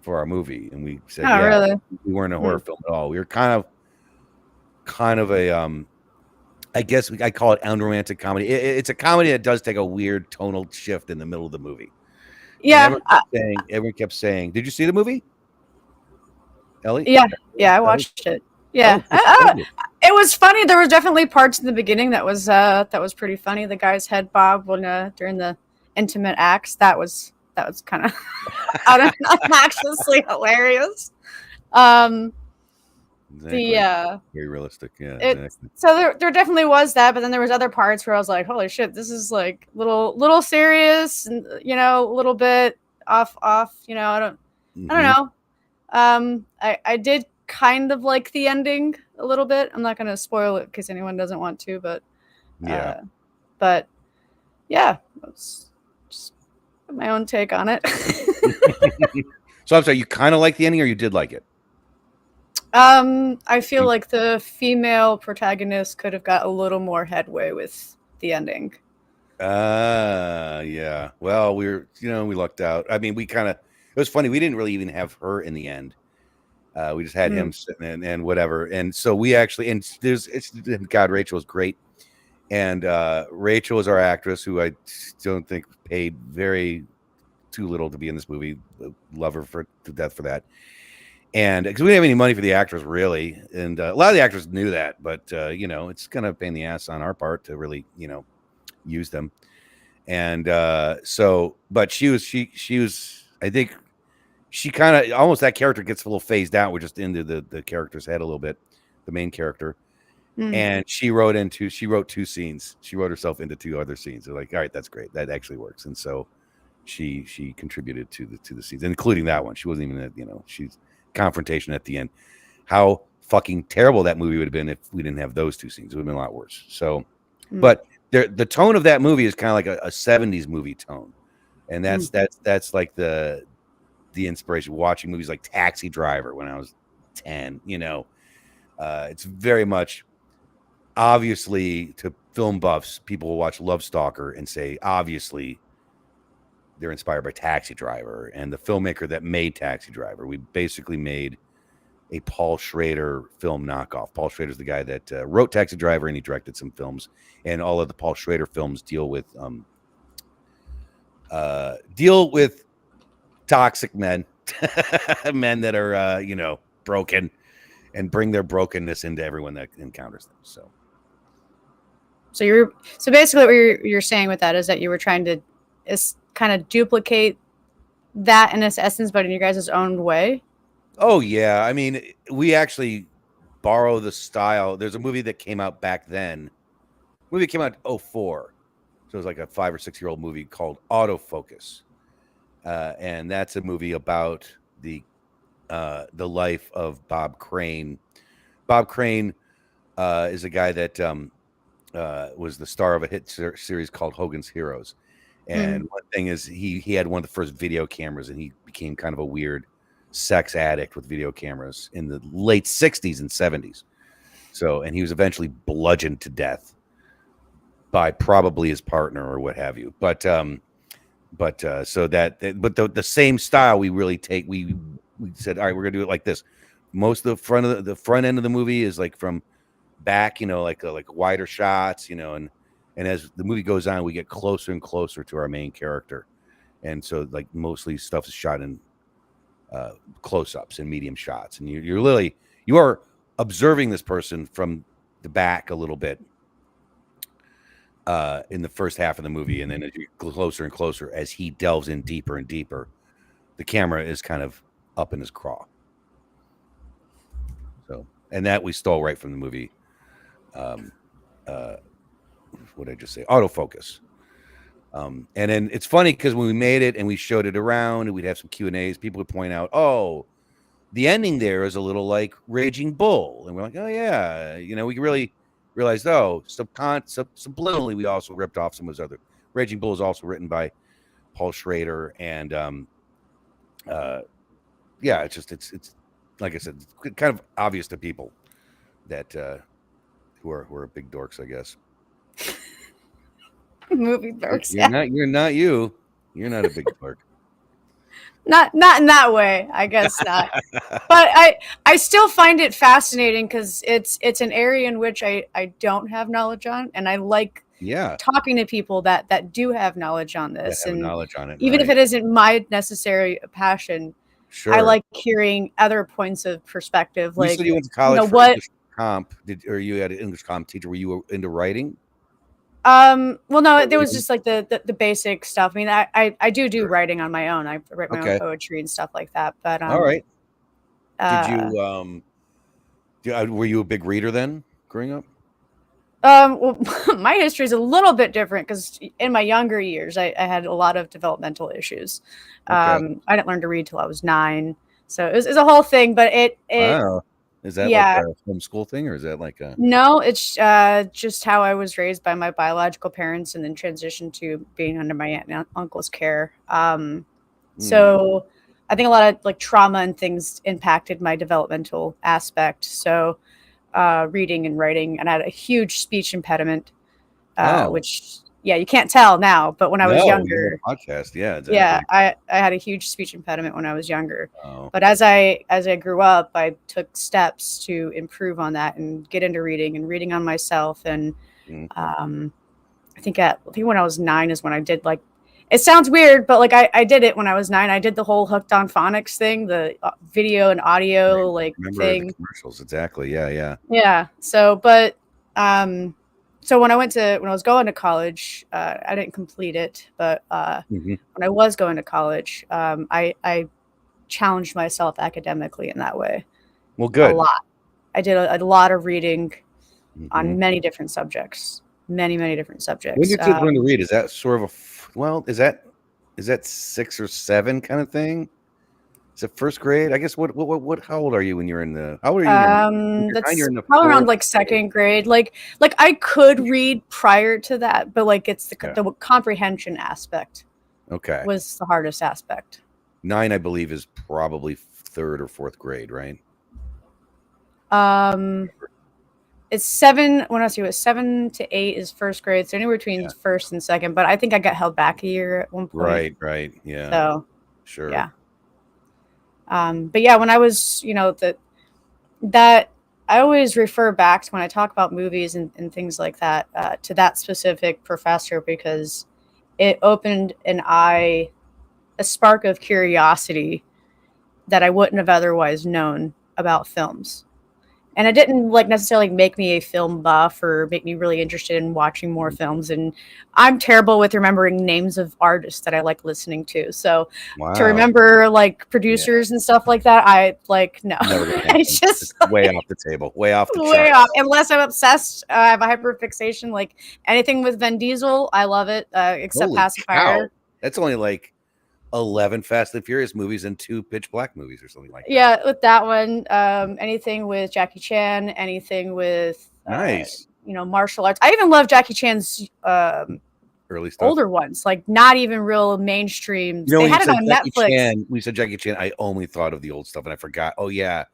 for our movie, and we said, really? We weren't a horror film at all. We were kind of a I guess I call it unromantic comedy. It's a comedy that does take a weird tonal shift in the middle of the movie. Yeah. Everyone kept saying, did you see the movie, Ellie? Yeah, I watched it. Yeah. It was funny. There was definitely parts in the beginning that was pretty funny. The guy's head bob during the intimate acts. That was kind of obnoxiously hilarious. Exactly. Very realistic. Yeah. Exactly. So there definitely was that, but then there was other parts where I was like, holy shit, this is like little serious and a little bit off. I don't know. I did kind of like the ending a little bit. I'm not going to spoil it because anyone doesn't want to, but that's just my own take on it. So I'm sorry, you kind of like the ending, or you did like it? I feel like the female protagonist could have got a little more headway with the ending. Yeah. Well, we lucked out. I mean, it was funny. We didn't really even have her in the end. We just had him sitting and whatever. And so we actually, God, Rachel was great. And Rachel was our actress, who I don't think paid too little to be in this movie. Love her to death for that. And because we didn't have any money for the actors really, and a lot of the actors knew that, but it's kind of a pain in the ass on our part to really use them. And but she was, I think she kind of almost, that character gets a little phased out. We're just into the character's head a little bit, the main character. And she wrote 2 scenes. She wrote herself into 2 other scenes. They're like, all right, that's great. That actually works. And so she contributed to the scenes, including that one. She wasn't even she's confrontation at the end. How fucking terrible that movie would have been if we didn't have those 2 scenes. It would have been a lot worse. So, but the tone of that movie is kind of like a 70s movie tone. And that's like the inspiration, watching movies like Taxi Driver when I was 10, it's very much, obviously, to film buffs, people will watch Love Stalker and say, obviously, they're inspired by Taxi Driver and the filmmaker that made Taxi Driver. We basically made a Paul Schrader film knockoff. Paul Schrader's the guy that wrote Taxi Driver, and he directed some films. And all of the Paul Schrader films deal with toxic men, men that are broken, and bring their brokenness into everyone that encounters them. So basically what you're saying with that is that you were trying to kind of duplicate that in its essence, but in your guys' own way. Oh yeah, I mean, we actually borrow the style. There's a movie that came out back then. The movie came out in 2004, so it was like a 5 or 6-year-old movie called Autofocus, and that's a movie about the life of Bob Crane. Bob Crane is a guy that was the star of a hit series called Hogan's Heroes. And one thing is, he had one of the first video cameras, and he became kind of a weird sex addict with video cameras in the late 60s and 70s. So, and he was eventually bludgeoned to death by probably his partner or what have you. But the same style we really take. We said, all right, we're gonna do it like this. Most of the front end of the movie is like from back, like wider shots, and as the movie goes on, we get closer and closer to our main character. And so, like, mostly stuff is shot in close-ups and medium shots. And you are observing this person from the back a little bit in the first half of the movie. And then as you get closer and closer, as he delves in deeper and deeper, the camera is kind of up in his craw. So, and that we stole right from the movie. What did I just say? Autofocus. And then it's funny because when we made it and we showed it around and we'd have some Q&As, people would point out, oh, the ending there is a little like Raging Bull. And we're like, oh, yeah. We really realized, oh, subliminally, we also ripped off some of his other. Raging Bull is also written by Paul Schrader. And it's like I said, it's kind of obvious to people that who are big dorks, I guess. Movie dorks. You're not a big dork. Not in that way, I guess not. But I still find it fascinating because it's an area in which I don't have knowledge on, and I like talking to people that do have knowledge on this, and knowledge on it, even if it isn't my necessary passion. Sure. I like hearing other points of perspective. You said you went to college for English comp, or you had an English comp teacher. Were you into writing? Well, no, there was just like the basic stuff. I mean, I do writing on my own. I write my own poetry and stuff like that. But all right. Were you a big reader then, growing up? Well, my history is a little bit different because in my younger years, I had a lot of developmental issues. I didn't learn to read till I was 9, so it was a whole thing. But wow. Is that like a homeschool thing, or is that like a? No, it's just how I was raised by my biological parents, and then transitioned to being under my aunt and uncle's care. So I think a lot of like trauma and things impacted my developmental aspect. So reading and writing, and I had a huge speech impediment, which you can't tell now, but when I was younger, podcast, exactly. I had a huge speech impediment when I was younger. But as I grew up, I took steps to improve on that and get into reading on myself. And I think when I was 9 is when I did like, it sounds weird, but like I did it when I was 9. I did the whole Hooked on Phonics thing, the video and audio like Remember the thing. commercials? Exactly. Yeah, yeah. Yeah. So, but so when I was going to college, I didn't complete it, but Mhm. when I was going to college, I challenged myself academically in that way Well, a good. lot. I did a lot of reading Mhm. on many different subjects, many different When subjects. did you learn to read? Is that sort of well? Is that 6 or 7 kind of thing? Is it first grade? I guess. What? How old are you when you're in the? How old are you when you're 9? You're That's in the probably around fourth like grade. second grade. Like I could read prior to that, but like it's Yeah. the comprehension aspect Okay. was the hardest aspect. 9, I believe, is probably third or fourth grade, right? Um, it's 7. When I see it was 7 to 8 is first grade, so anywhere between Yeah. first and second. But I think I got held back a year at one point. Right. Right. Yeah. So Sure. yeah. But yeah, when I was, that I always refer back to when I talk about movies and things like that to that specific professor because it opened a spark of curiosity that I wouldn't have otherwise known about films. And it didn't like necessarily make me a film buff or make me really interested in watching more films. And I'm terrible with remembering names of artists that I like listening to. So to Wow. remember like Yeah. producers and stuff like that, I like no. Never gonna It's happen. just It's way off the table. Way off the way off. charts. Unless I'm obsessed, I have a hyperfixation. Like anything with Vin Diesel, I love it. Except Holy cow! Pacifier. That's only like 11 Fast and Furious movies and 2 Pitch Black movies or something like that. Yeah, with that one. Anything with Jackie Chan. Anything with Nice. martial arts. I even love Jackie Chan's Early stuff. older ones, like not even real mainstream. You know, They when you had it said on Jackie Netflix. Chan, when you said Jackie Chan, I only thought of the old stuff and I forgot. Oh yeah,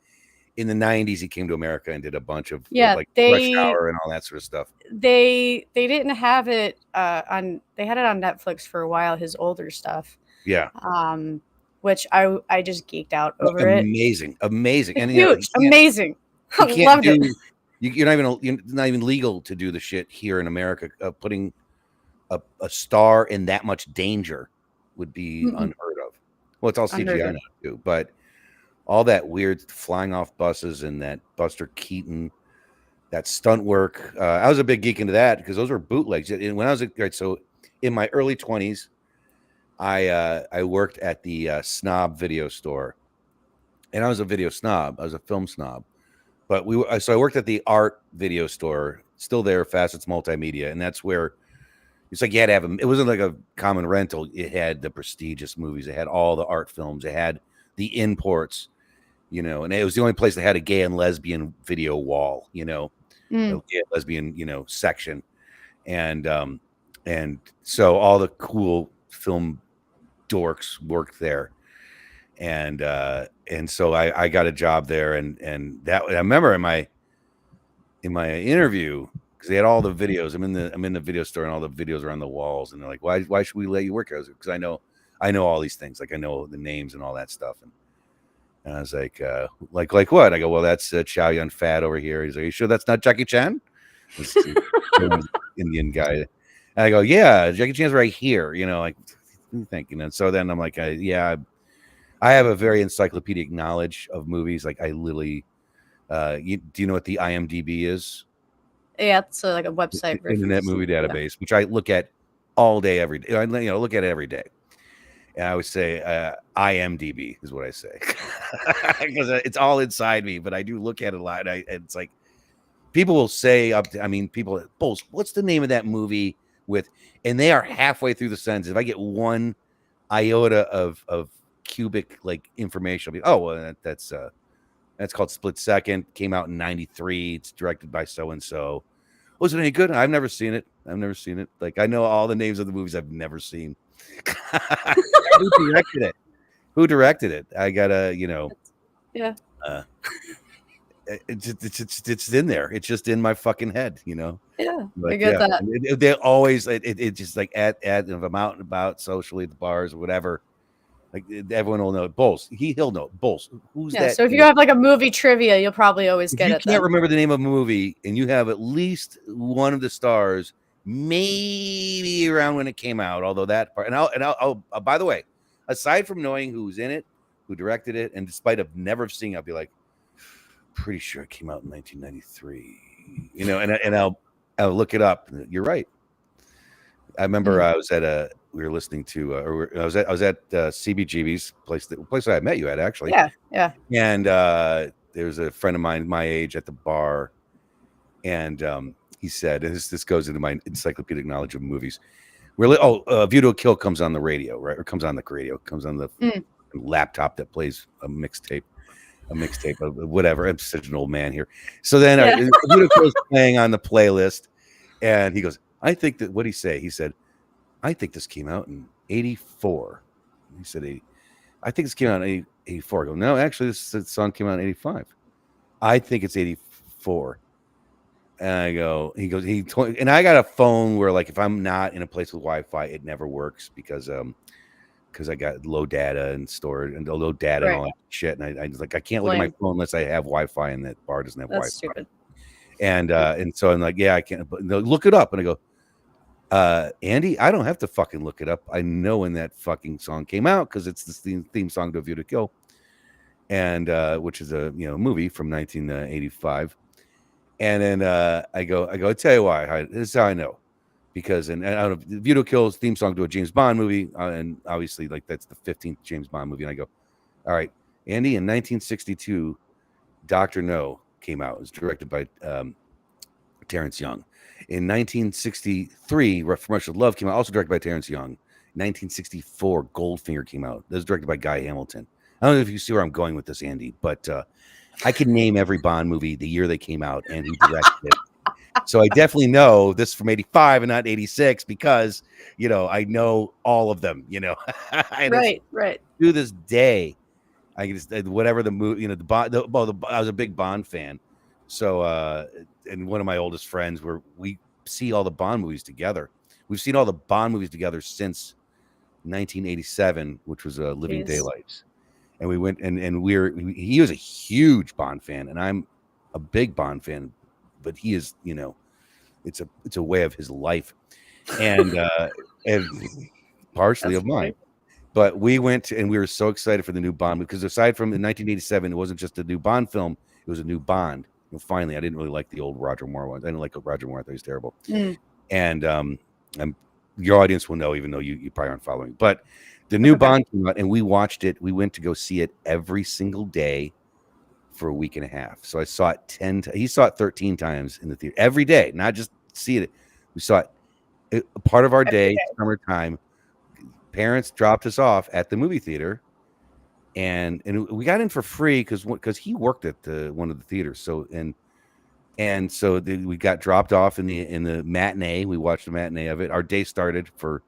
in the 90s he came to America and did a bunch of Yeah, like Rush Hour and all that sort of stuff. they didn't have it on. They had it on Netflix for a while. His older stuff. Yeah. Which I just geeked out over it. Amazing. Amazing. It's And huge, amazing. I you can't loved it. do you're not even legal to do the shit here in America. Putting a star in that much danger would be Mm-mm. unheard of. Well, it's all Unheard CGI of. now too, but all that weird flying off buses and that Buster Keaton, that stunt work. I was a big geek into that because those were bootlegs. And when I was so in my early 20s, I worked at the Snob video store, and I was a video snob. I was a film snob, but so I worked at the art video store, still there, Facets Multimedia, and that's where it's like you had to have them. It wasn't like a common rental. It had the prestigious movies. It had all the art films. It had the imports, and it was the only place that had a gay and lesbian video wall, a gay and lesbian, section. And so all the cool film dorks worked there. And so I got a job there, and that I remember in my interview, because they had all the videos. I'm in the video store and all the videos are on the walls, and they're like, why should we let you work here? Because I know all these things, like I know the names and all that stuff. And I was like what? I go, well, that's Chow Yun Fat over here. He's like, you sure that's not Jackie Chan? This Indian guy. And I go, yeah, Jackie Chan's right here. Like, thinking. And so then I'm like, yeah, I have a very encyclopedic knowledge of movies. Like I literally, do you know what the IMDb is? Yeah, it's like a website. Internet Movie Database, which I look at all day, every day. I look at it every day. And I would say IMDb is what I say because it's all inside me. But I do look at it a lot. And it's like people will say people, Bulls, what's the name of that movie with? And they are halfway through the sentence. If I get one iota of cubic like information, I'll be, well, that's called Split Second. Came out in '93. It's directed by so and so. Was it any good? I've never seen it. Like I know all the names of the movies I've never seen. Who directed it? I gotta, Yeah. It's in there. It's just in my fucking head, Yeah, Like, I get that. they always it just like at if I'm out and about socially at the bars or whatever. Like everyone will know Bulls. He'll know Bulls. Who's that? So if you have like a movie trivia, you'll probably always If get you it. can't remember the name of a movie and you have at least one of the stars maybe around when it came out. Although that part, and I'll by the way, aside from knowing who's in it, who directed it, and despite of never seeing it, I'll be like, pretty sure it came out in 1993. You know, and I'll look it up. You're right. I remember I was at we were listening to, I was at CBGB's place that I met you at, actually. Yeah. And there was a friend of mine my age at the bar, and he said, and this goes into my encyclopedic knowledge of movies. View to a Kill comes on the radio, right? Or comes on the radio, comes on the laptop that plays a mixtape of whatever. I'm such an old man here. So then View to a Kill is playing on the playlist, and he goes, I think that, what'd he say? He said, I think this came out in 84. He said, I think this came out in 84. I go, no, actually, this song came out in 85. I think it's 84. And I go, and I got a phone where, like, if I'm not in a place with Wi-Fi, it never works because I got low data and storage and low data and all that shit. And I was like, I can't look at my phone unless I have Wi-Fi, and that bar doesn't have Wi-Fi. Stupid. And so I'm like, yeah, I can't, but no, look it up. And I go, Andy, I don't have to fucking look it up. I know when that fucking song came out because it's the theme song to View to Kill, and which is a movie from 1985. And then I go, I tell you why. This is how I know, because and I don't know, View to Kill's theme song to a James Bond movie, and obviously like that's the 15th James Bond movie. And I go, all right, Andy, in 1962, Dr. No came out. It was directed by Terrence Young. In 1963, From Russia with Love came out, also directed by Terrence Young. 1964, Goldfinger came out. That was directed by Guy Hamilton. I don't know if you see where I'm going with this, Andy, but I can name every Bond movie, the year they came out, and who directed it. So I definitely know this from 85 and not 86 because, I know all of them, Right. To this day, I can just, whatever the movie, I was a big Bond fan. So, and one of my oldest friends, where we see all the Bond movies together. We've seen all the Bond movies together since 1987, which was Living Daylights. And we went and he was a huge Bond fan, and I'm a big Bond fan, but he is, it's a way of his life, and partially of mine. But we went and we were so excited for the new Bond, because aside from in 1987, it wasn't just a new Bond film; it was a new Bond. And finally, I didn't really like the old Roger Moore ones. I didn't like Roger Moore; I thought he was terrible. And your audience will know, even though you probably aren't following. But the new Bond came out, and we watched it. We went to go see it every single day for a week and a half. So I saw it he saw it 13 times in the theater every day, not just see it. We saw it a part of our day, summertime. Parents dropped us off at the movie theater, and we got in for free because he worked at one of the theaters. So so we got dropped off in the matinee. We watched the matinee of it. Our day started for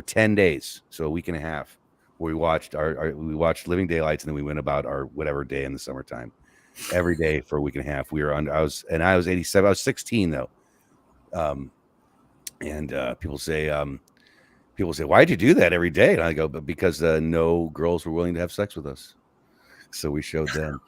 10 days, so a week and a half, where we watched we watched Living Daylights, and then we went about our whatever day in the summertime, every day for a week and a half. I was 87. I was 16 though, and people say, why'd you do that every day? And I go, but because no girls were willing to have sex with us, so we showed them.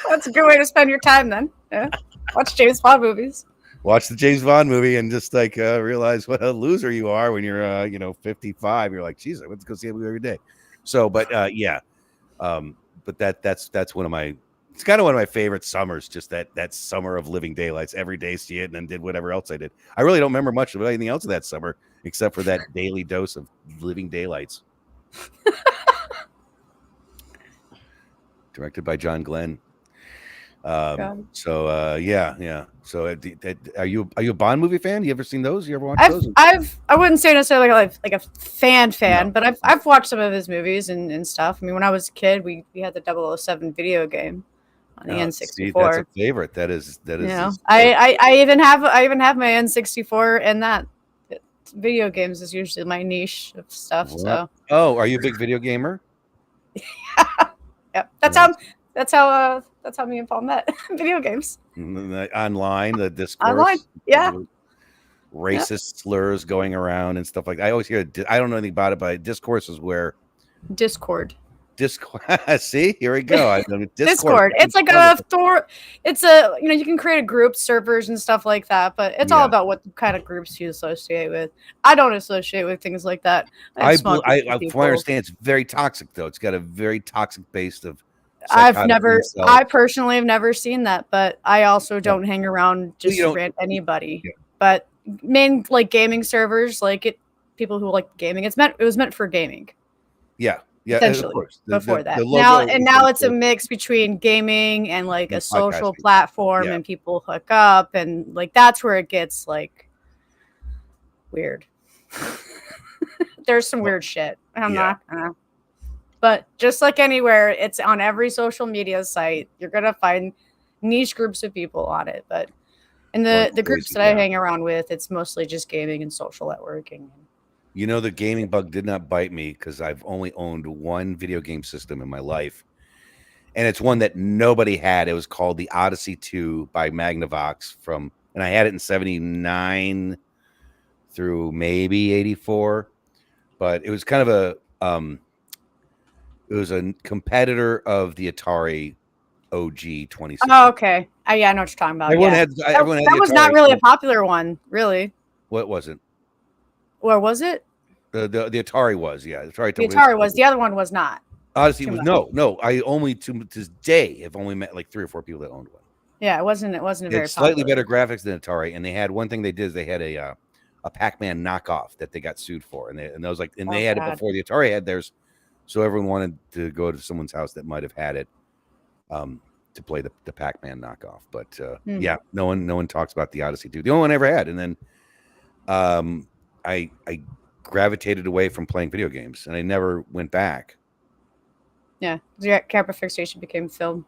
That's a good way to spend your time then. Yeah. Watch James Bond movies. Watch the James Bond movie and just like realize what a loser you are when you're 55. You're like, Jesus, let's go see a movie every day. So, but but that's one of my, it's kind of one of my favorite summers. Just that summer of Living Daylights, every day see it, and then did whatever else I did. I really don't remember much of anything else of that summer except for that daily dose of Living Daylights. Directed by John Glenn. So yeah. So are you a Bond movie fan? You ever seen those? You ever watched those? I wouldn't say necessarily like a fan, No. but I've watched some of his movies and stuff. I mean, when I was a kid, we had the 007 video game on the N64. See, that's a favorite. That is. I even have my N64, and that video games is usually my niche of stuff. What? So. Are you a big video gamer? Yep. That's how me and Paul met. Video games. Online, the discourse. Online, yeah. Racist slurs going around and stuff like that. I always hear. I don't know anything about it, but discourse is where. Discord. Discord. See, here we go. Discord. It's like a it's a, you can create a group, servers and stuff like that, but it's all about what kind of groups you associate with. I don't associate with things like that. From what I understand, it's very toxic though. It's got a very toxic base of I personally have never seen that, but I also don't hang around just anybody. Yeah. But main like gaming servers, like people who like gaming, it was meant for gaming. Yeah. Yeah, essentially, of course. Before that. Now it's a mix between gaming and like a social platform, and people hook up, and like that's where it gets like weird. There's some weird shit. I'm not but just like anywhere, it's on every social media site. You're gonna find niche groups of people on it, but in the groups that I hang around with, it's mostly just gaming and social networking. The gaming bug did not bite me because I've only owned one video game system in my life, and it's one that nobody had. It was called the Odyssey 2 by Magnavox and I had it in 79 through maybe 84, but it was kind of it was a competitor of the Atari OG 26. Oh, okay. Yeah, I know what you're talking about. Everyone had that was not really a popular one, really. What was it? Or was it? The Atari was, yeah. The Atari was. The other one was not. Odyssey was no. I only to this day have only met like 3 or 4 people that owned one. Yeah, it wasn't a very slightly better graphics than Atari, and they had one thing they did is they had a Pac-Man knockoff that they got sued for, and they was like, and they had it before the Atari had theirs, so everyone wanted to go to someone's house that might have had it, to play the Pac-Man knockoff. But yeah, no one talks about the Odyssey 2. The only one I ever had, and then I gravitated away from playing video games, and I never went back. Yeah, your camera fixation became film.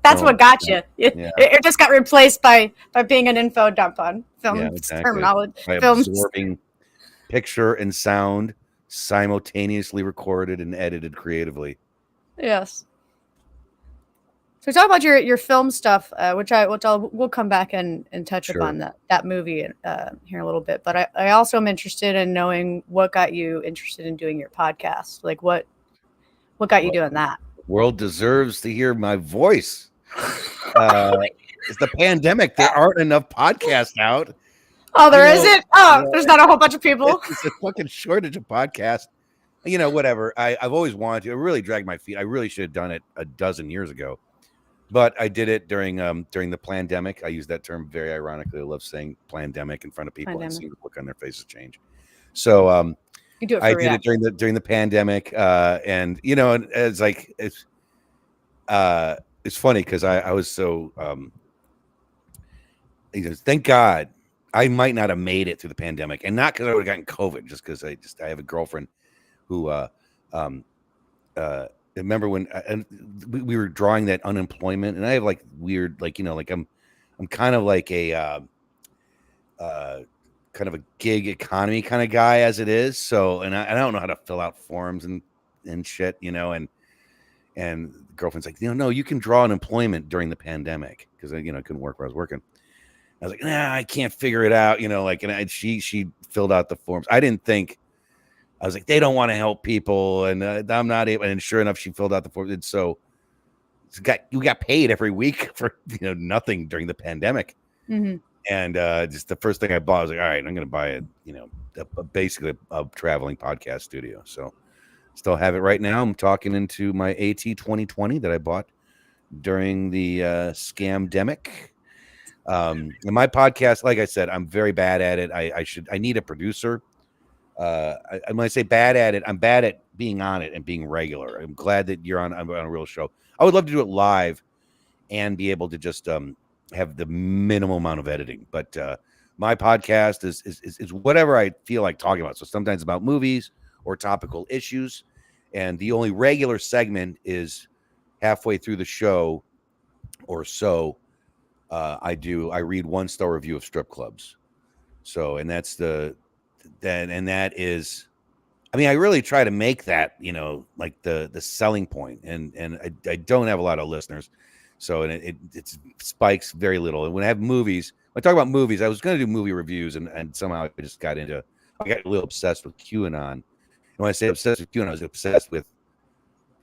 That's what got you. It just got replaced by being an info dump on film terminology. By absorbing picture and sound simultaneously recorded and edited creatively. Yes. So talk about your film stuff, we'll come back and touch upon that movie here in a little bit. But I also am interested in knowing what got you interested in doing your podcast. Like what got you doing that? World deserves to hear my voice. It's the pandemic. There aren't enough podcasts out. Oh, there isn't? Oh, there's not a whole bunch of people. It's a fucking shortage of podcasts. Whatever. I've always wanted to. I really dragged my feet. I really should have done it a dozen years ago. But I did it during the pandemic. I use that term very ironically. I love saying pandemic in front of people and seeing the look on their faces change. So you do it I did it during the pandemic, and it's like it's funny because I was so thank God I might not have made it through the pandemic, and not because I would have gotten COVID, just because I have a girlfriend who remember when we were drawing that unemployment, and I have like weird, I'm kind of like a kind of a gig economy kind of guy as it is. So, and I don't know how to fill out forms and shit, and the girlfriend's like, no, you can draw unemployment during the pandemic because I couldn't work where I was working. I was like, nah, I can't figure it out, and she filled out the forms. I didn't think. I was like, they don't want to help people, and I'm not able. And sure enough, she filled out the form. And so we got paid every week for nothing during the pandemic. Mm-hmm. And just the first thing I bought, I was like, all right, I'm going to buy basically a traveling podcast studio. So still have it right now. I'm talking into my AT 2020 that I bought during the scam-demic. And my podcast, like I said, I'm very bad at it. I need a producer. When I say bad at it, I'm bad at being on it and being regular. I'm glad that I'm on a real show. I would love to do it live and be able to just have the minimal amount of editing. But my podcast is whatever I feel like talking about. So sometimes about movies or topical issues. And the only regular segment is halfway through the show or so. I read 1-star review of strip clubs. So, and that is, I really try to make that, like the selling point, and I don't have a lot of listeners, so it spikes very little. And when I have movies, when I talk about movies, I was going to do movie reviews, and somehow I got a little obsessed with QAnon, when I say obsessed with QAnon, I was obsessed with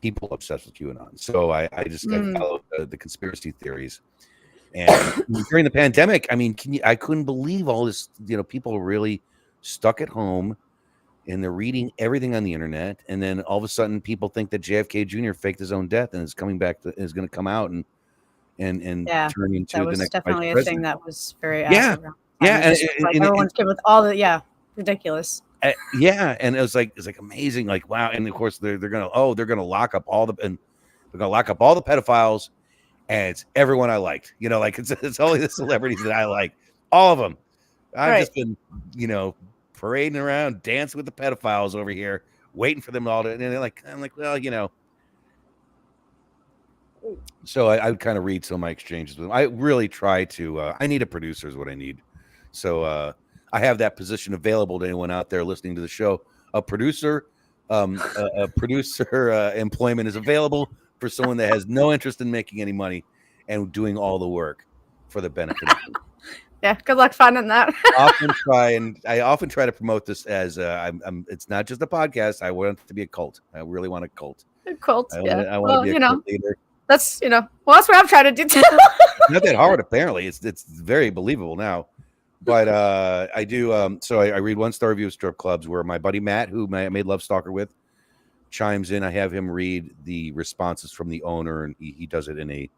people obsessed with QAnon. So I just I followed the conspiracy theories. And during the pandemic, I mean, I couldn't believe all this, people really stuck at home and they're reading everything on the internet. And then all of a sudden people think that JFK Jr. faked his own death and is coming back is going to come out and turn into the next definitely vice a thing president. that was very Yeah. active. Yeah. And everyone's good with all the, ridiculous. Yeah. And it was like amazing. Like, wow. And of course they're going to lock up all the pedophiles. And it's everyone I liked, like it's only the celebrities that I like, all of them. I've just been, parading around, dancing with the pedophiles over here, waiting for them all to, and they're like, I'm like, well, So I would kind of read some of my exchanges with them. I really try to. I need a producer is what I need. So I have that position available to anyone out there listening to the show. A producer employment is available for someone that has no interest in making any money and doing all the work for the benefit of you. Yeah, good luck finding that. I often try to promote this as it's not just a podcast. I want it to be a cult. I really want a cult. A cult, I want to be a cult leader. That's that's what I'm trying to do too. Not that hard, apparently. It's very believable now. But I do. So I read 1-star review of strip clubs where my buddy Matt, who I made Love Stalker with, chimes in. I have him read the responses from the owner, and he does it in a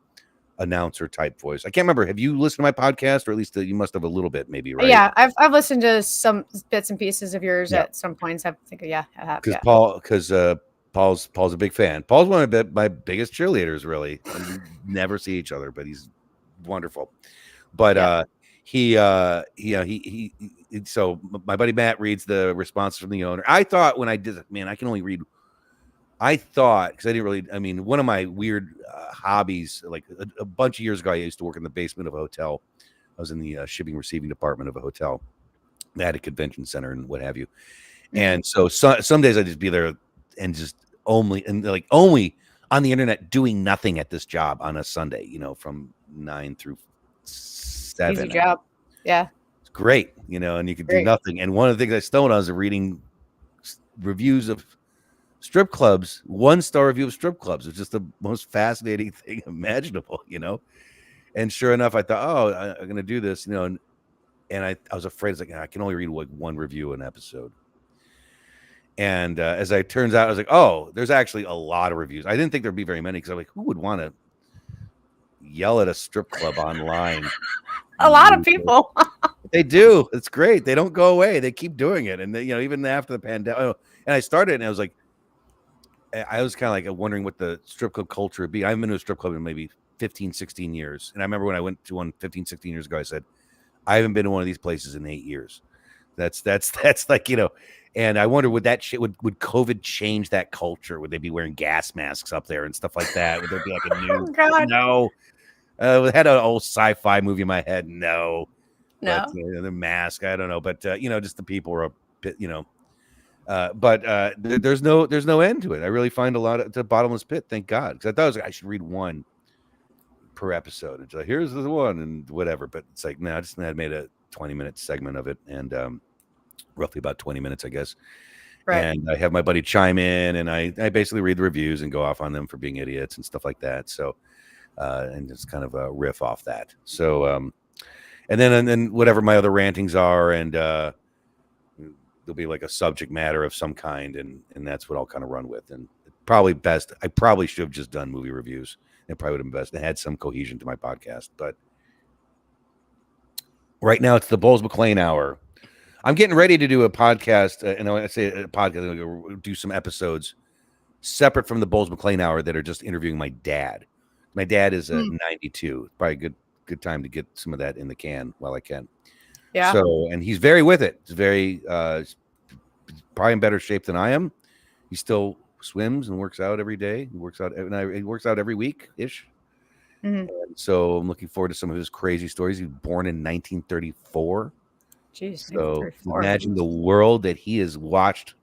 announcer type voice. I can't remember. Have you listened to my podcast, or at least you must have a little bit, maybe, right? Yeah, I've listened to some bits and pieces of yours at some points. I think, I have. Because Paul's a big fan. Paul's one of my biggest cheerleaders, really. We never see each other, but he's wonderful. But so my buddy Matt reads the response from the owner. I thought when I did it, man, I can only read. I thought, because I didn't really, I mean, one of my weird hobbies, like a bunch of years ago, I used to work in the basement of a hotel. I was in the shipping receiving department of a hotel. They had a convention center and what have you. And so some days I'd just be there and just only on the internet doing nothing at this job on a Sunday, from 9 through 7. Easy job. Yeah. It's great, and you could do nothing. And one of the things I stoned on was reading reviews of strip clubs, 1-star review of strip clubs. It's just the most fascinating thing imaginable, And sure enough, I thought, I'm going to do this, and I was afraid. It's like, I can only read like one review an episode. And as it turns out, I was like, there's actually a lot of reviews. I didn't think there'd be very many because I'm like, who would want to yell at a strip club online? A lot of people. They do. It's great. They don't go away. They keep doing it. And they, even after the pandemic, and I started and I was like, I was kind of like wondering what the strip club culture would be. I haven't been to a strip club in maybe 15, 16 years. And I remember when I went to one 15, 16 years ago, I said, I haven't been to one of these places in 8 years. That's like, and I wonder, would that would COVID change that culture? Would they be wearing gas masks up there and stuff like that? Would there be like a new, no, I had an old sci-fi movie in my head. No. But, the mask, I don't know. But, just the people are a bit, but there's no end to it. I really find a lot of the bottomless pit. Thank God. Because I thought I should read one per episode. It's like, here's the one and whatever. But it's like, no, I just made a 20-minute segment of it. And, roughly about 20 minutes, I guess. Right. And I have my buddy chime in and I basically read the reviews and go off on them for being idiots and stuff like that. So, and just kind of a riff off that. So, and then whatever my other rantings are, and there'll be like a subject matter of some kind. And that's what I'll kind of run with. And probably best, I probably should have just done movie reviews. It probably would have been best. It had some cohesion to my podcast, but right now it's the Bowls Maclean Hour. I'm getting ready to do a podcast, and when I say a podcast, I'm going to do some episodes separate from the Bowls Maclean Hour that are just interviewing my dad. My dad is 92. Probably a good time to get some of that in the can while I can. Yeah. So, and he's very with it. He's very probably in better shape than I am. He still swims and works out every day. He works out every week ish. Mm-hmm. So I'm looking forward to some of his crazy stories. He was born in 1934. Jeez, so imagine the world that he has watched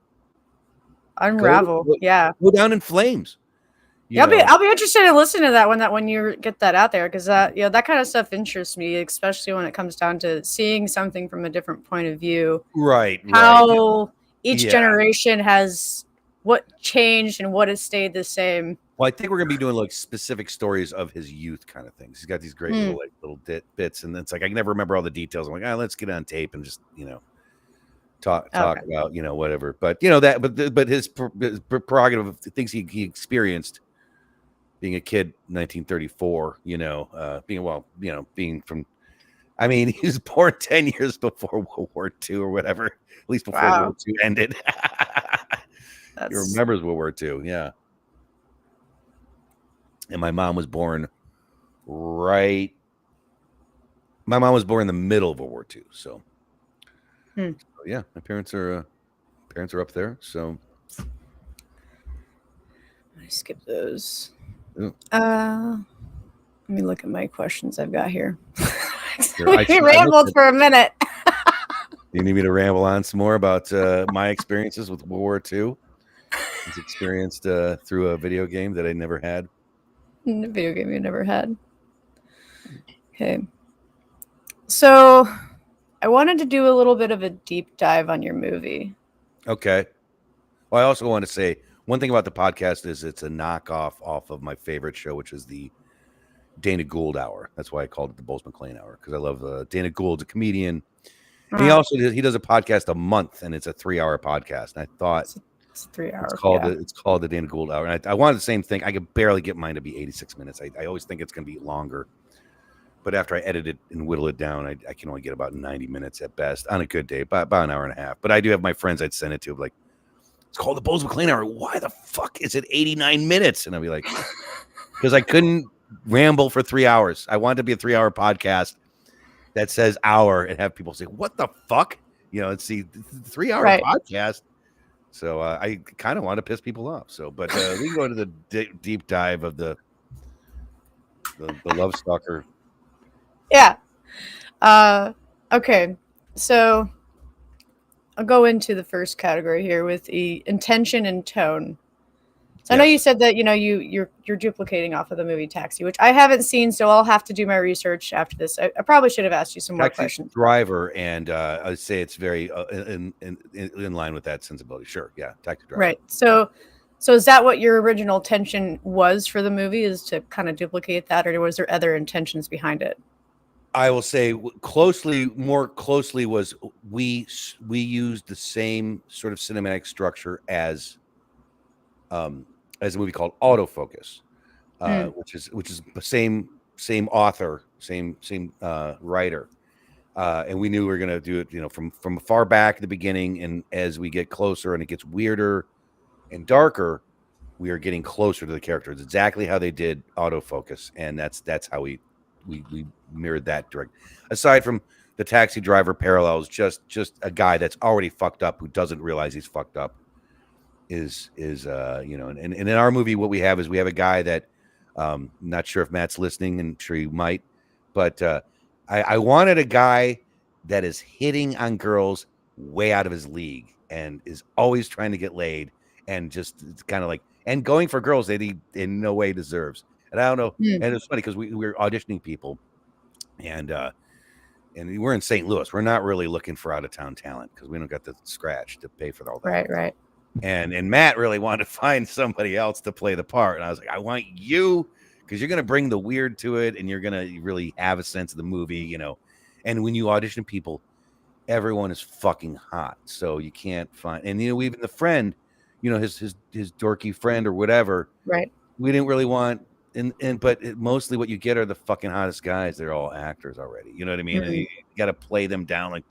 unravel. Go down in flames. I'll be interested in listening to that when you get that out there, because that kind of stuff interests me, especially when it comes down to seeing something from a different point of view. Right. How each generation has what changed and what has stayed the same. Well, I think we're gonna be doing like specific stories of his youth kind of things. He's got these great little bits, and it's like I can never remember all the details. I'm like, let's get on tape and just talk about whatever. But but his prerogative of things he experienced being a kid in 1934. Being from. I mean, he was born 10 years before World War II or whatever, at least before World War II ended. He remembers World War II, yeah. And my mom was born my mom was born in the middle of World War II. So yeah, my parents are up there. So I skip those. Let me look at my questions I've got here. We rambled for a minute. You need me to ramble on some more about my experiences with World War II? It's experienced through a video game that I never had. A video game you never had. Okay. So I wanted to do a little bit of a deep dive on your movie. Okay. Well, I also want to say one thing about the podcast is it's a knockoff off of my favorite show, which is the Dana Gould Hour. That's why I called it the Bowls Maclean Hour, because I love Dana Gould's a comedian. And he does a podcast a month, and it's a 3-hour podcast. And I thought it's 3 hours. It's called the Dana Gould Hour. And I wanted the same thing. I could barely get mine to be 86 minutes. I always think it's going to be longer. But after I edit it and whittle it down, I can only get about 90 minutes at best on a good day, about an hour and a half. But I do have my friends I'd send it to, like, it's called the Bowls Maclean Hour. Why the fuck is it 89 minutes? And I'd be like, because I couldn't ramble for 3 hours. I wanted to be a 3-hour podcast that says hour and have people say, what the fuck? It's the 3-hour podcast. So I kind of want to piss people off. So, but we can go into the deep dive of the Love Stalker. Yeah. Okay. So I'll go into the first category here with the intention and tone. So I know you said that you're duplicating off of the movie Taxi, which I haven't seen, so I'll have to do my research after this. I probably should have asked you some more questions. Driver, and I'd say it's very in line with that sensibility. Sure, yeah, Taxi Driver. Right. So is that what your original intention was for the movie? Is to kind of duplicate that, or was there other intentions behind it? I will say more closely was we used the same sort of cinematic structure as a movie called Autofocus, which is the same author, same writer, and we knew we were going to do it, from far back at the beginning, and as we get closer and it gets weirder and darker, we are getting closer to the characters. Exactly how they did Autofocus, and that's how we mirrored that direct. Aside from the Taxi Driver parallels, just a guy that's already fucked up who doesn't realize he's fucked up is and in our movie what we have a guy that not sure if Matt's listening, and I'm sure he might, but I wanted a guy that is hitting on girls way out of his league and is always trying to get laid and just kind of like and going for girls that he in no way deserves. And I don't know. And it's funny because we were auditioning people, and we're in St. Louis. We're not really looking for out of town talent because we don't got the scratch to pay for all that. Right. And Matt really wanted to find somebody else to play the part, and I was like, I want you because you're gonna bring the weird to it, and you're gonna really have a sense of the movie, And when you audition people, everyone is fucking hot, so you can't find. And even the friend, his dorky friend or whatever. Right. We didn't really want. But mostly what you get are the fucking hottest guys. They're all actors already. You know what I mean? And you got to play them down like,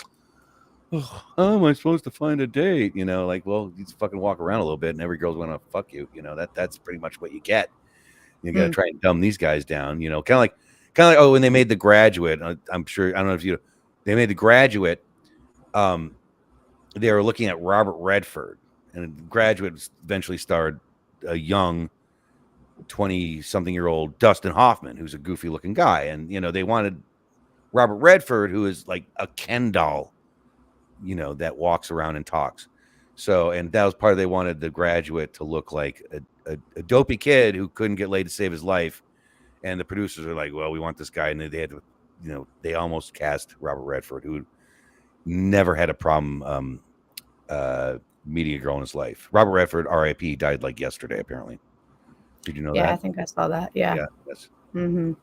oh, how am I supposed to find a date? Like, well, you just fucking walk around a little bit and every girl's going to fuck you. That's pretty much what you get. You got to try and dumb these guys down, kind of like, when they made The Graduate, I'm sure, I don't know if they made The Graduate. They were looking at Robert Redford, and The Graduate eventually starred a young 20-something-year-old Dustin Hoffman, who's a goofy-looking guy, and they wanted Robert Redford, who is like a Ken doll, that walks around and talks. So, and that was part of they wanted The Graduate to look like a dopey kid who couldn't get laid to save his life, and the producers are like, well, we want this guy, and they had to, they almost cast Robert Redford, who never had a problem media girl in his life. Robert Redford, R.I.P., died like yesterday, apparently. Did you know that? Yeah, I think I saw that. Yeah. Yes. Mm-hmm.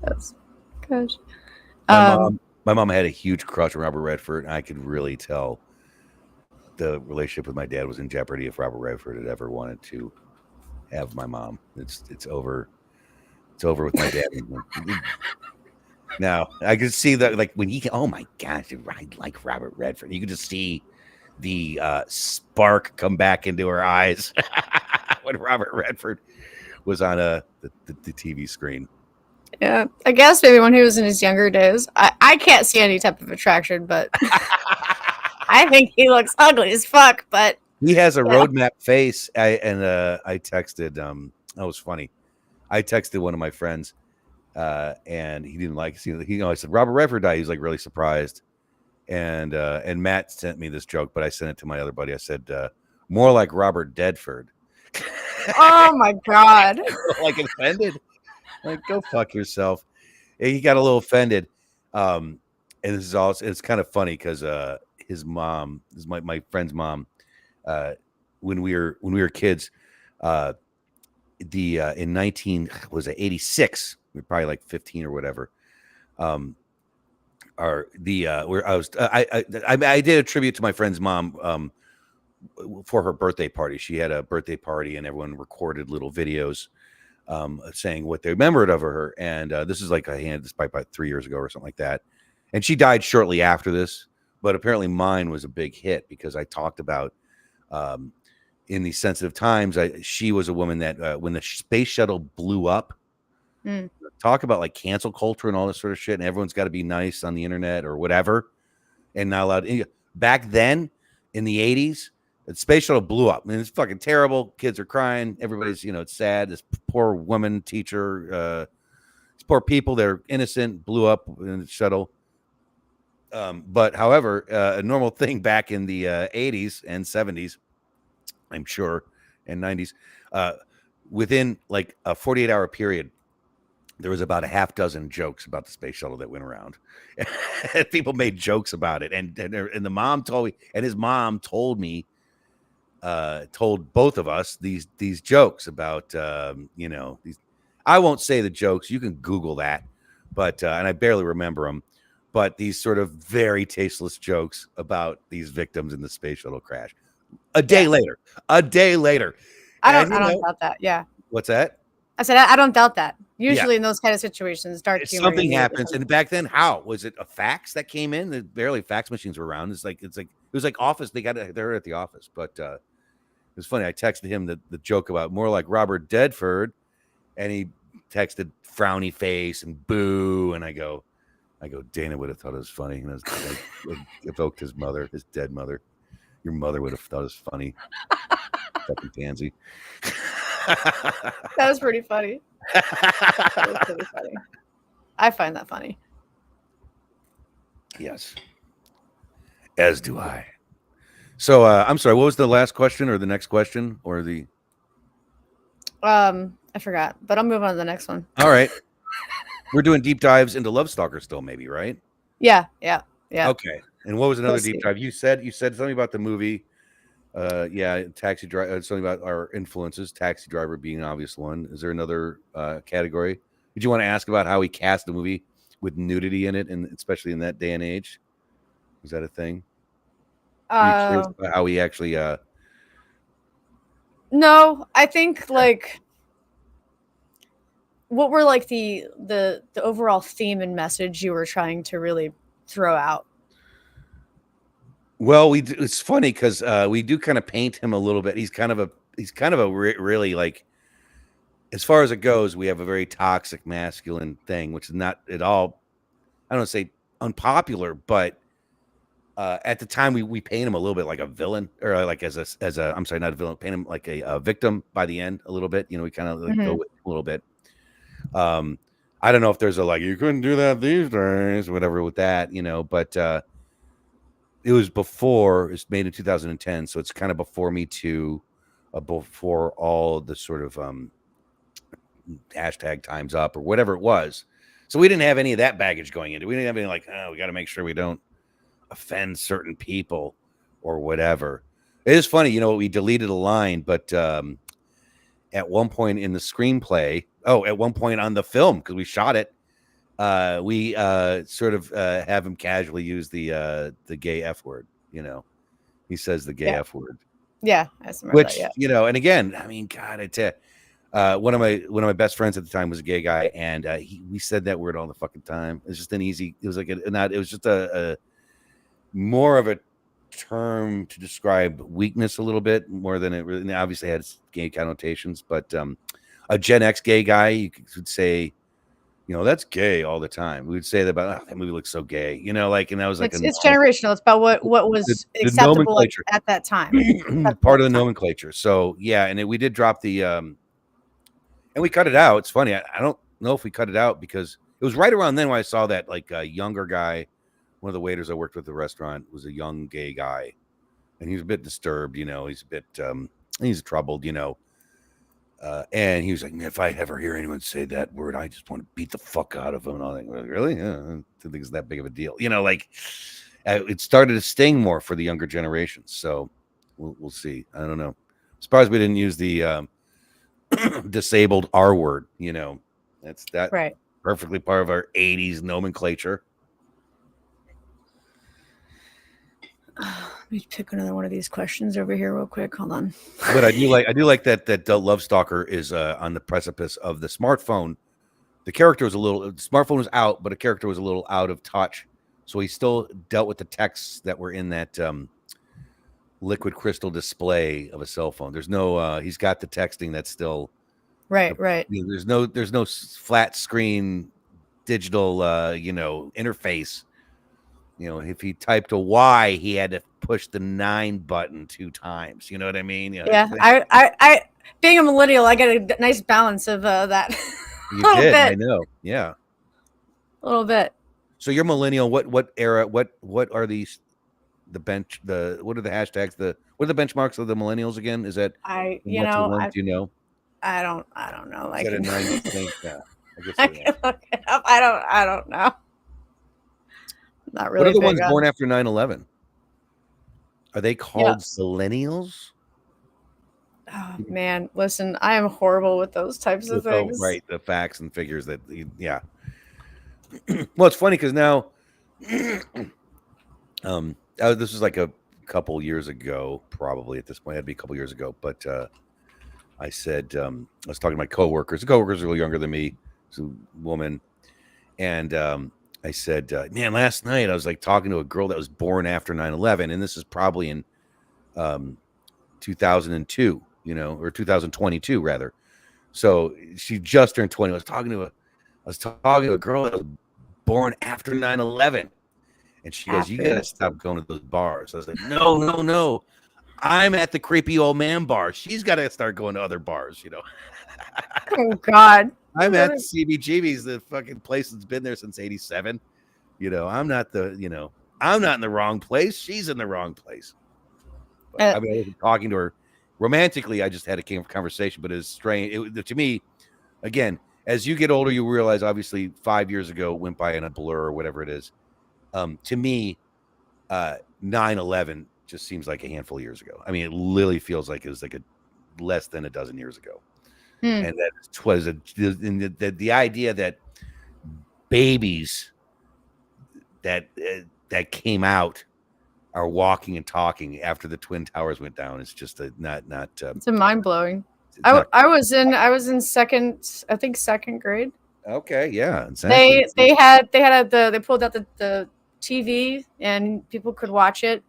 That's good. My mom had a huge crush on Robert Redford, and I could really tell the relationship with my dad was in jeopardy if Robert Redford had ever wanted to have my mom. It's over. It's over with my dad. Now I could see that, like when he, oh my gosh, I like Robert Redford. You could just see the spark come back into her eyes when Robert Redford was on the TV screen. Yeah, I guess maybe when he was in his younger days. I can't see any type of attraction, but I think he looks ugly as fuck. But he has a roadmap face. I texted. That was funny. I texted one of my friends, and he didn't like. I said Robert Redford died. He's like really surprised, and Matt sent me this joke, but I sent it to my other buddy. I said more like Robert Deadford. Oh my god! Like offended. Like, go fuck yourself. He got a little offended. And this is also, it's kind of funny because his mom, this is my friend's mom, when we were kids, in 86, we were probably like 15 or whatever. Where I did a tribute to my friend's mom for her birthday party. She had a birthday party and everyone recorded little videos saying what they remembered of her. And this is like I handed this by 3 years ago or something like that. And she died shortly after this, but apparently mine was a big hit because I talked about in these sensitive times. She was a woman that when the space shuttle blew up, talk about like cancel culture and all this sort of shit. And everyone's got to be nice on the internet or whatever, and not allowed. Back then in the 80s, the space shuttle blew up. I mean, it's fucking terrible. Kids are crying. Everybody's, it's sad. This poor woman teacher, these poor people, they're innocent, blew up in the shuttle. But however, a normal thing back in the 80s and 70s, I'm sure, and 90s, within like a 48-hour period, there was about a half dozen jokes about the space shuttle that went around. People made jokes about it. And the mom told me, and his mom told me, told both of us these jokes about, these, I won't say the jokes. You can Google that, but, and I barely remember them, but these sort of very tasteless jokes about these victims in the space shuttle crash. A day later. I don't doubt that. Yeah. What's that? I said, I don't doubt that. Usually in those kind of situations, dark humor. Something happens. And back then, how was it? A fax that came in? Barely fax machines were around. It was like office. They're at the office. But it was funny. I texted him the joke about more like Robert Deadford, and he texted frowny face and boo. And I go, Dana would have thought it was funny. And I evoked his mother, his dead mother. Your mother would have thought it was funny. Fucking pansy. That was pretty funny. I find that funny. Yes. As do I. So I'm sorry, what was the last question or the next question or the I forgot, but I'll move on to the next one. All right. We're doing deep dives into Love Stalker still, maybe, right? Yeah. Okay. And what was another deep dive? You said something about the movie. Taxi driver. Something about our influences. Taxi Driver being an obvious one. Is there another category? Did you want to ask about how he cast the movie with nudity in it, and especially in that day and age? Was that a thing? Are you curious about how he actually? No, I think like what were like the overall theme and message you were trying to really throw out? Well, it's funny because we do kind of paint him a little bit. He's kind of a really like, as far as it goes, we have a very toxic masculine thing, which is not at all, I don't say unpopular, but at the time we paint him a little bit like a villain, or like as a I'm sorry, not a villain, paint him like a victim by the end a little bit. We kind of like go with a little bit. I don't know if there's a like you couldn't do that these days, whatever with that, but it was before. It's made in 2010, so it's kind of before Me Too, before all the sort of hashtag Time's Up or whatever it was. So we didn't have any of that baggage going into it. We didn't have any like, oh, we got to make sure we don't offend certain people or whatever. It is funny, you know, we deleted a line, but at one point in the screenplay, at one point on the film, because we shot it, we sort of have him casually use the gay F word, you know. He says the gay F word. Yeah, I remember Which, that, you know, and again, I mean, God, I tell you, one of my best friends at the time was a gay guy, and we said that word all the fucking time. It's just it was like it was just a more of a term to describe weakness a little bit more than it really, and obviously had gay connotations, but a Gen X gay guy, you could say, you know, that's gay all the time. We would say that about, that movie looks so gay, you know, like, and that was like it's generational. It's about what was the acceptable at that time. Part of the nomenclature. So yeah, and we did drop the and we cut it out. It's funny. I don't know if we cut it out because it was right around then when I saw that like a younger guy, one of the waiters I worked with at the restaurant was a young gay guy, and he was a bit disturbed, you know, he's a bit he's troubled, you know. And he was like, if I ever hear anyone say that word, I just want to beat the fuck out of them. And I think, well, really? Yeah, I don't think it's that big of a deal. You know, like it started to sting more for the younger generations. So we'll see. I don't know. Surprised we didn't use the disabled R word. You know, that's that right. Perfectly part of our 80s nomenclature. Let me pick another one of these questions over here real quick. Hold on. But I do like that Love Stalker is on the precipice of the smartphone. The character was the smartphone was out, but a character was a little out of touch. So he still dealt with the texts that were in that liquid crystal display of a cell phone. There's no he's got the texting that's still right. You know, there's no flat screen digital you know, interface. You know, if he typed a Y, he had to push the 9 button 2 times. You know what I mean? You know, yeah, I being a millennial, I get a nice balance of that. You did, I know. Yeah, a little bit. So you're millennial. What era? What are these? What are the hashtags? What are the benchmarks of the millennials again? Is that do you know? I don't know. Like, I think, I can look it up. I don't know. Not really. What are the ones born after 9/11? Are they called millennials? Oh man, listen, I am horrible with those types of things. Right, the facts and figures that, yeah. Well, it's funny because now, this was like a couple years ago, probably at this point, it'd be a couple years ago. But I said, I was talking to my coworkers. The coworkers are a little younger than me. It's a woman, and I said, man, last night I was like talking to a girl that was born after 9/11, and this is probably in 2002, you know, or 2022 rather. So she just turned 20. I was talking to a girl that was born after 9/11, and she goes, "You gotta stop going to those bars." I was like, "No, I'm at the creepy old man bar. She's got to start going to other bars, you know." Oh God. I'm at the CBGB's, the fucking place that's been there since '87. You know, I'm not in the wrong place. She's in the wrong place. But, I mean, I wasn't talking to her romantically. I just had a conversation, but it's strange. To me, again, as you get older, you realize obviously 5 years ago went by in a blur or whatever it is. To me, 9/11 just seems like a handful of years ago. I mean, it literally feels like it was like less than a dozen years ago. And that was the idea that babies that came out are walking and talking after the Twin Towers went down. It's just not. It's mind blowing. I was in second grade. Okay, yeah. Exactly. They pulled out the TV and people could watch it.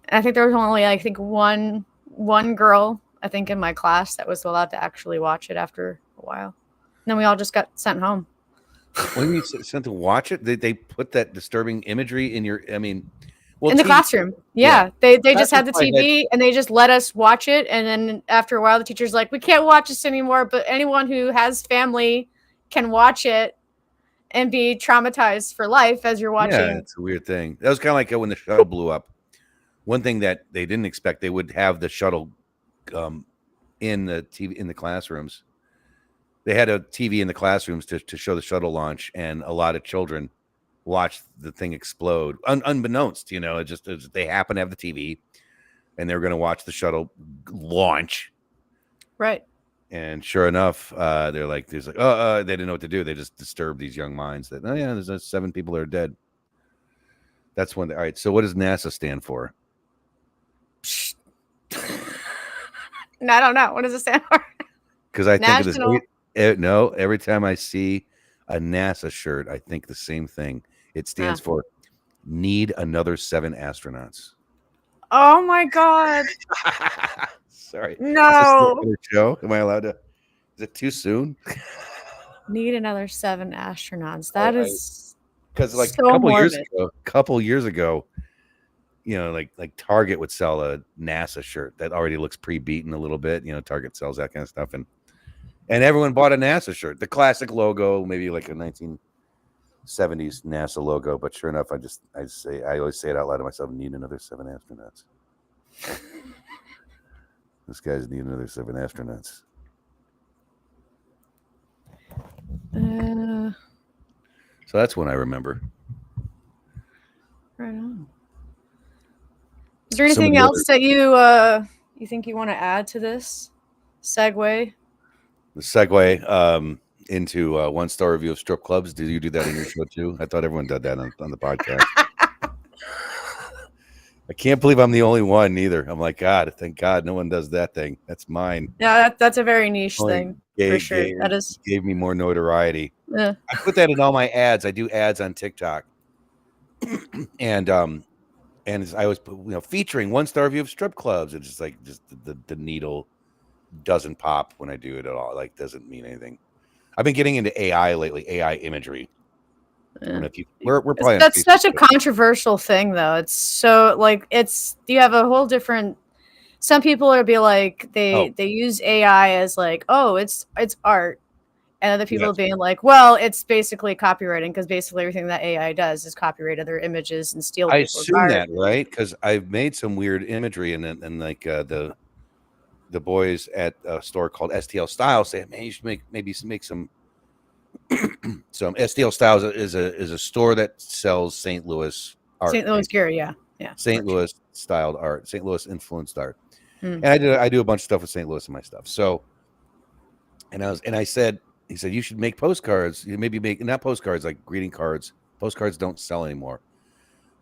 And I think there was only one girl, I think, in my class that was allowed to actually watch it after a while. And then we all just got sent home. What do you mean sent to watch it? They put that disturbing imagery in your, I mean, in the classroom. Yeah. They just had the TV and they just let us watch it. And then after a while, the teacher's like, we can't watch this anymore, but anyone who has family can watch it and be traumatized for life as you're watching. Yeah, it's a weird thing. That was kind of like when the shuttle blew up. One thing that they didn't expect, they would have the shuttle in the TV in the classrooms, they had a TV in the classrooms to show the shuttle launch, and a lot of children watched the thing explode, unbeknownst. They happen to have the TV, and they were going to watch the shuttle launch. Right. And sure enough, they're like, they didn't know what to do. They just disturbed these young minds that, there's 7 people that are dead. That's when. All right. So what does NASA stand for? I don't know. What does it stand for? Because I think of National. this. No, every time I see a NASA shirt, I think the same thing. It stands for "Need another 7 astronauts." Oh my God. Sorry. No. Is this the show? Am I allowed to? Is it too soon? Need another 7 astronauts. That is because like so a couple years ago, like Target would sell a NASA shirt that already looks pre-beaten a little bit. Target sells that kind of stuff, and everyone bought a NASA shirt, the classic logo, maybe like a 1970s NASA logo. But sure enough, I always say it out loud to myself: need another 7 astronauts. This guy's need another 7 astronauts. So that's when I remember. Right on. Is there anything else that you think you want to add to this segue? The segue into 1-star review of strip clubs. Did you do that in your show too? I thought everyone did that on the podcast. I can't believe I'm the only one either. I'm like, God, thank God no one does that thing. That's mine. Yeah, that's a very niche thing. For sure. That is gave me more notoriety. Yeah. I put that in all my ads. I do ads on TikTok. and I was featuring 1-star review of strip clubs. It's just like the needle doesn't pop when I do it at all. Like doesn't mean anything. I've been getting into AI lately, AI imagery. Yeah. We're probably that's such a controversial thing though. It's so like you have a whole different. Some people will be like they use AI as like, oh, it's art, and other people being like, well, it's basically copywriting because basically everything that AI does is copyright other images and steal. I assume that, right? Because I've made some weird imagery, and like the boys at a store called STL Styles say, man, you should make some some STL Styles is a store that sells St. Louis art. St. Louis gear, yeah. St. Louis styled art, St. Louis influenced art. And I do a bunch of stuff with St. Louis in my stuff. So, he said you should make postcards. You maybe make not postcards like greeting cards. Postcards don't sell anymore.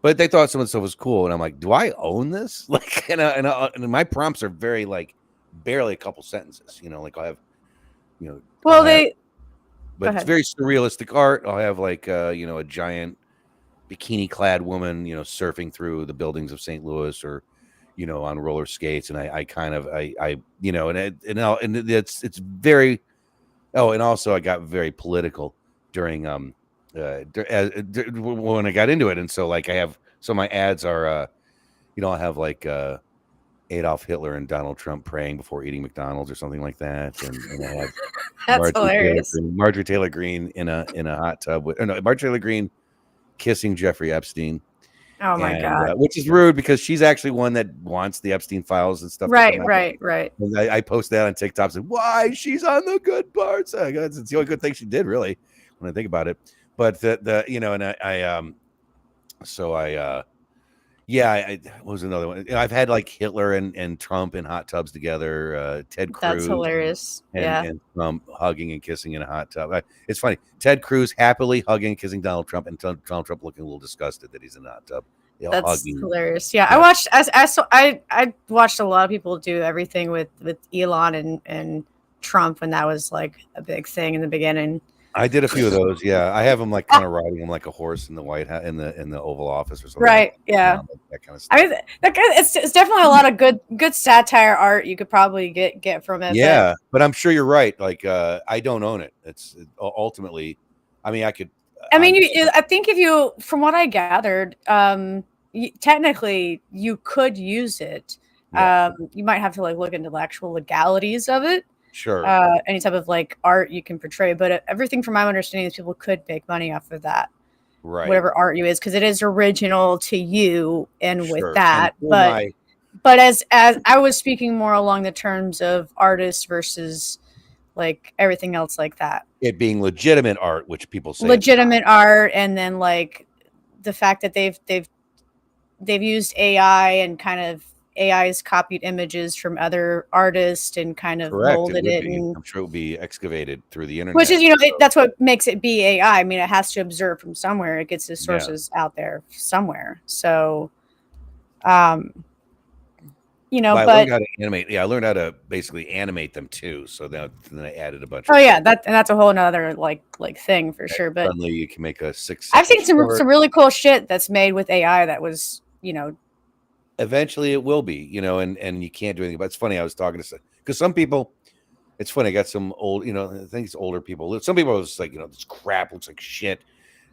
But they thought some of the stuff was cool, and I'm like, do I own this? Like, and my prompts are very like barely a couple sentences. Like I'll have, but it's very surrealistic art. I'll have like a giant bikini clad woman, surfing through the buildings of St. Louis or on roller skates, and it's very. Oh, and also I got very political during when I got into it, and so like my ads are I have like Adolf Hitler and Donald Trump praying before eating McDonald's or something like that, and I have that's hilarious. Marjorie Taylor Greene in a hot tub Marjorie Taylor Greene kissing Jeffrey Epstein. Oh my God! Which is rude because she's actually one that wants the Epstein files and stuff. Right. And I post that on TikTok. Said, why she's on the good parts? It's the only good thing she did, really, when I think about it. But what was another one? I've had like Hitler and Trump in hot tubs together. Ted Cruz. That's hilarious. And Trump hugging and kissing in a hot tub. It's funny. Ted Cruz happily hugging and kissing Donald Trump, and Donald Trump looking a little disgusted that he's in a hot tub. That's hilarious. Yeah, I watched. I watched a lot of people do everything with Elon and Trump when that was like a big thing in the beginning. I did a few of those. Yeah, I have him like kind of riding him like a horse in the White House in the Oval Office or something. Right. Yeah. That kind of stuff. I mean, it's definitely a lot of good satire art you could probably get from it. Yeah, but I'm sure you're right. Like, I don't own it. It's ultimately, I mean, I could. I mean, I think from what I gathered, technically you could use it. Yeah. You might have to like look into the actual legalities of it. Sure. Any type of like art you can portray, but everything from my understanding is people could make money off of that. Right. Whatever art you is, because it is original to you, and with that, but as I was speaking more along the terms of artists versus like everything else like that. It being legitimate art, which people say Legitimate art, and then like the fact that they've used AI and kind of AI's copied images from other artists and kind of correct. It molded would it, be. and I'm sure it would be excavated through the which internet. is, you know, that's what makes it be AI. I mean, it has to observe from somewhere. It gets its Yeah. sources out there somewhere. So, you know, I but learned how to animate. Yeah, I learned how to basically animate them too. So then I added a bunch oh of yeah, that's a whole nother like thing for sure. But suddenly you can make a 6 I've second seen some short. really cool shit that's made with AI that was, you know, Eventually it will be, you know, and you can't do anything. But it's funny, I was talking to because some people, it's funny, I got some old, you know, I think it's older people. Some people are just like, you know, this crap looks like shit.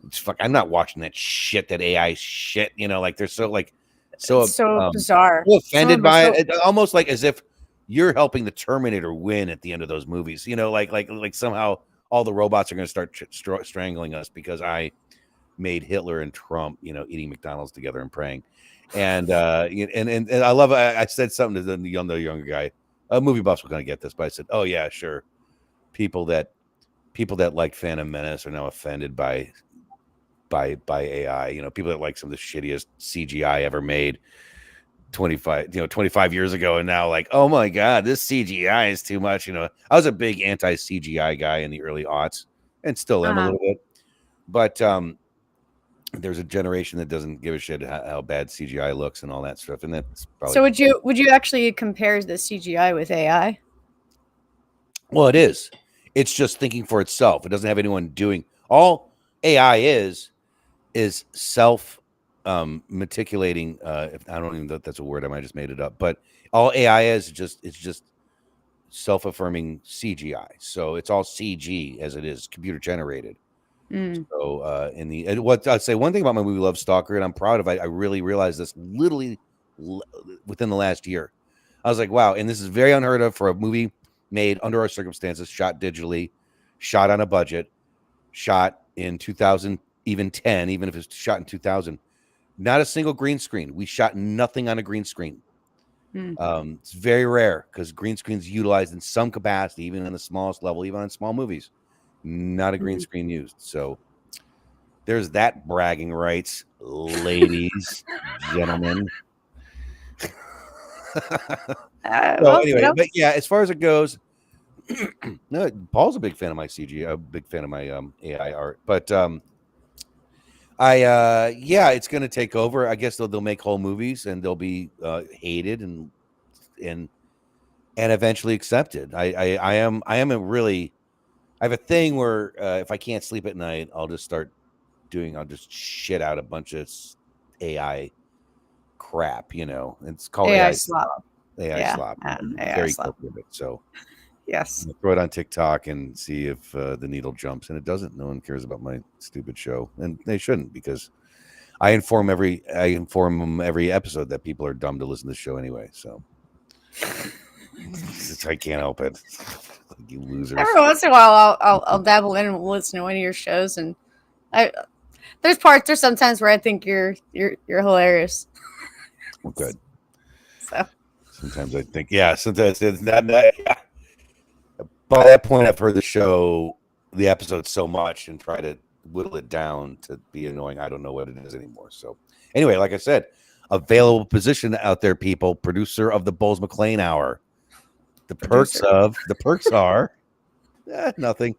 It's fuck. I'm not watching that shit, that AI shit, you know, like they're so like so it's so bizarre. so offended Some of them by are it. Almost like as if you're helping the Terminator win at the end of those movies, you know, like somehow all the robots are going to start strangling us because I made Hitler and Trump, you know, eating McDonald's together and praying. And and I love, I said something to the younger guy. Movie buffs were going to get this, but I said, oh yeah, sure. People that like Phantom Menace are now offended by AI. You know, people that like some of the shittiest CGI ever made 25 years ago, and now like, oh my god, this CGI is too much. You know, I was a big anti CGI guy in the early aughts, and still am a little bit, but there's a generation that doesn't give a shit how bad CGI looks and all that stuff, and that's probably. So would you actually compare the CGI with AI? Well, it is. It's just thinking for itself. It doesn't have anyone doing. All AI is self meticulating. If I don't even know if that's a word, I might just made it up. But all AI is just self-affirming CGI. So it's all CG as it is, computer generated. So in the what I'd say, one thing about my movie Love Stalker, and I'm proud of, I really realized this literally within the last year. I was like, wow, and this is very unheard of for a movie made under our circumstances, shot digitally, shot on a budget, shot in 2000, even 10, even if it's shot in 2000. Not a single green screen. We shot nothing on a green screen. It's very rare because green screen's utilized in some capacity, even on the smallest level, even on small movies. Not a green screen used. So there's that bragging rights, ladies, gentlemen. So anyway, you know. But yeah, as far as it goes, no, Paul's a big fan of my CG, a big fan of my AI art. But yeah, it's gonna take over. I guess they'll make whole movies and they'll be hated and eventually accepted. I am a really, I have a thing where if I can't sleep at night, I'll just shit out a bunch of AI crap, you know. It's called AI slop. AI slop. AI very slop. guilty of it. So yes, throw it on TikTok and see if the needle jumps, and it doesn't. No one cares about my stupid show, and they shouldn't, because I inform them every episode that people are dumb to listen to the show anyway. So I can't help it. You losers. Every once in a while, I'll dabble in and listen to one of your shows, and there's sometimes where I think you're hilarious. Well, good. So sometimes I think, yeah. Sometimes it's not. Yeah. By that point, I've heard the episode so much, and try to whittle it down to be annoying. I don't know what it is anymore. So anyway, like I said, available position out there, people. Producer of the Bowls Maclean Hour. The perks are nothing.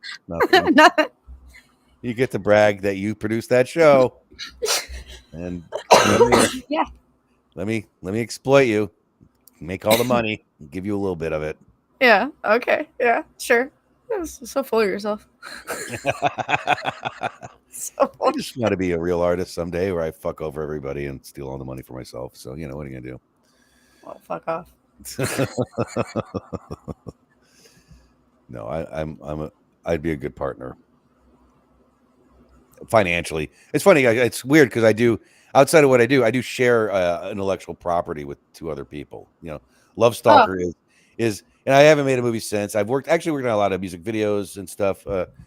You get to brag that you produced that show, and yeah, let me exploit you, make all the money, and give you a little bit of it. Yeah. Okay. Yeah. Sure. So full of yourself. I just want to be a real artist someday, where I fuck over everybody and steal all the money for myself. So you know, what are you gonna do? Well, fuck off. No, I'd be a good partner. Financially, it's funny. It's weird because I do, outside of what I do share intellectual property with two other people. You know, Love Stalker is, and I haven't made a movie since. I've worked on a lot of music videos and stuff.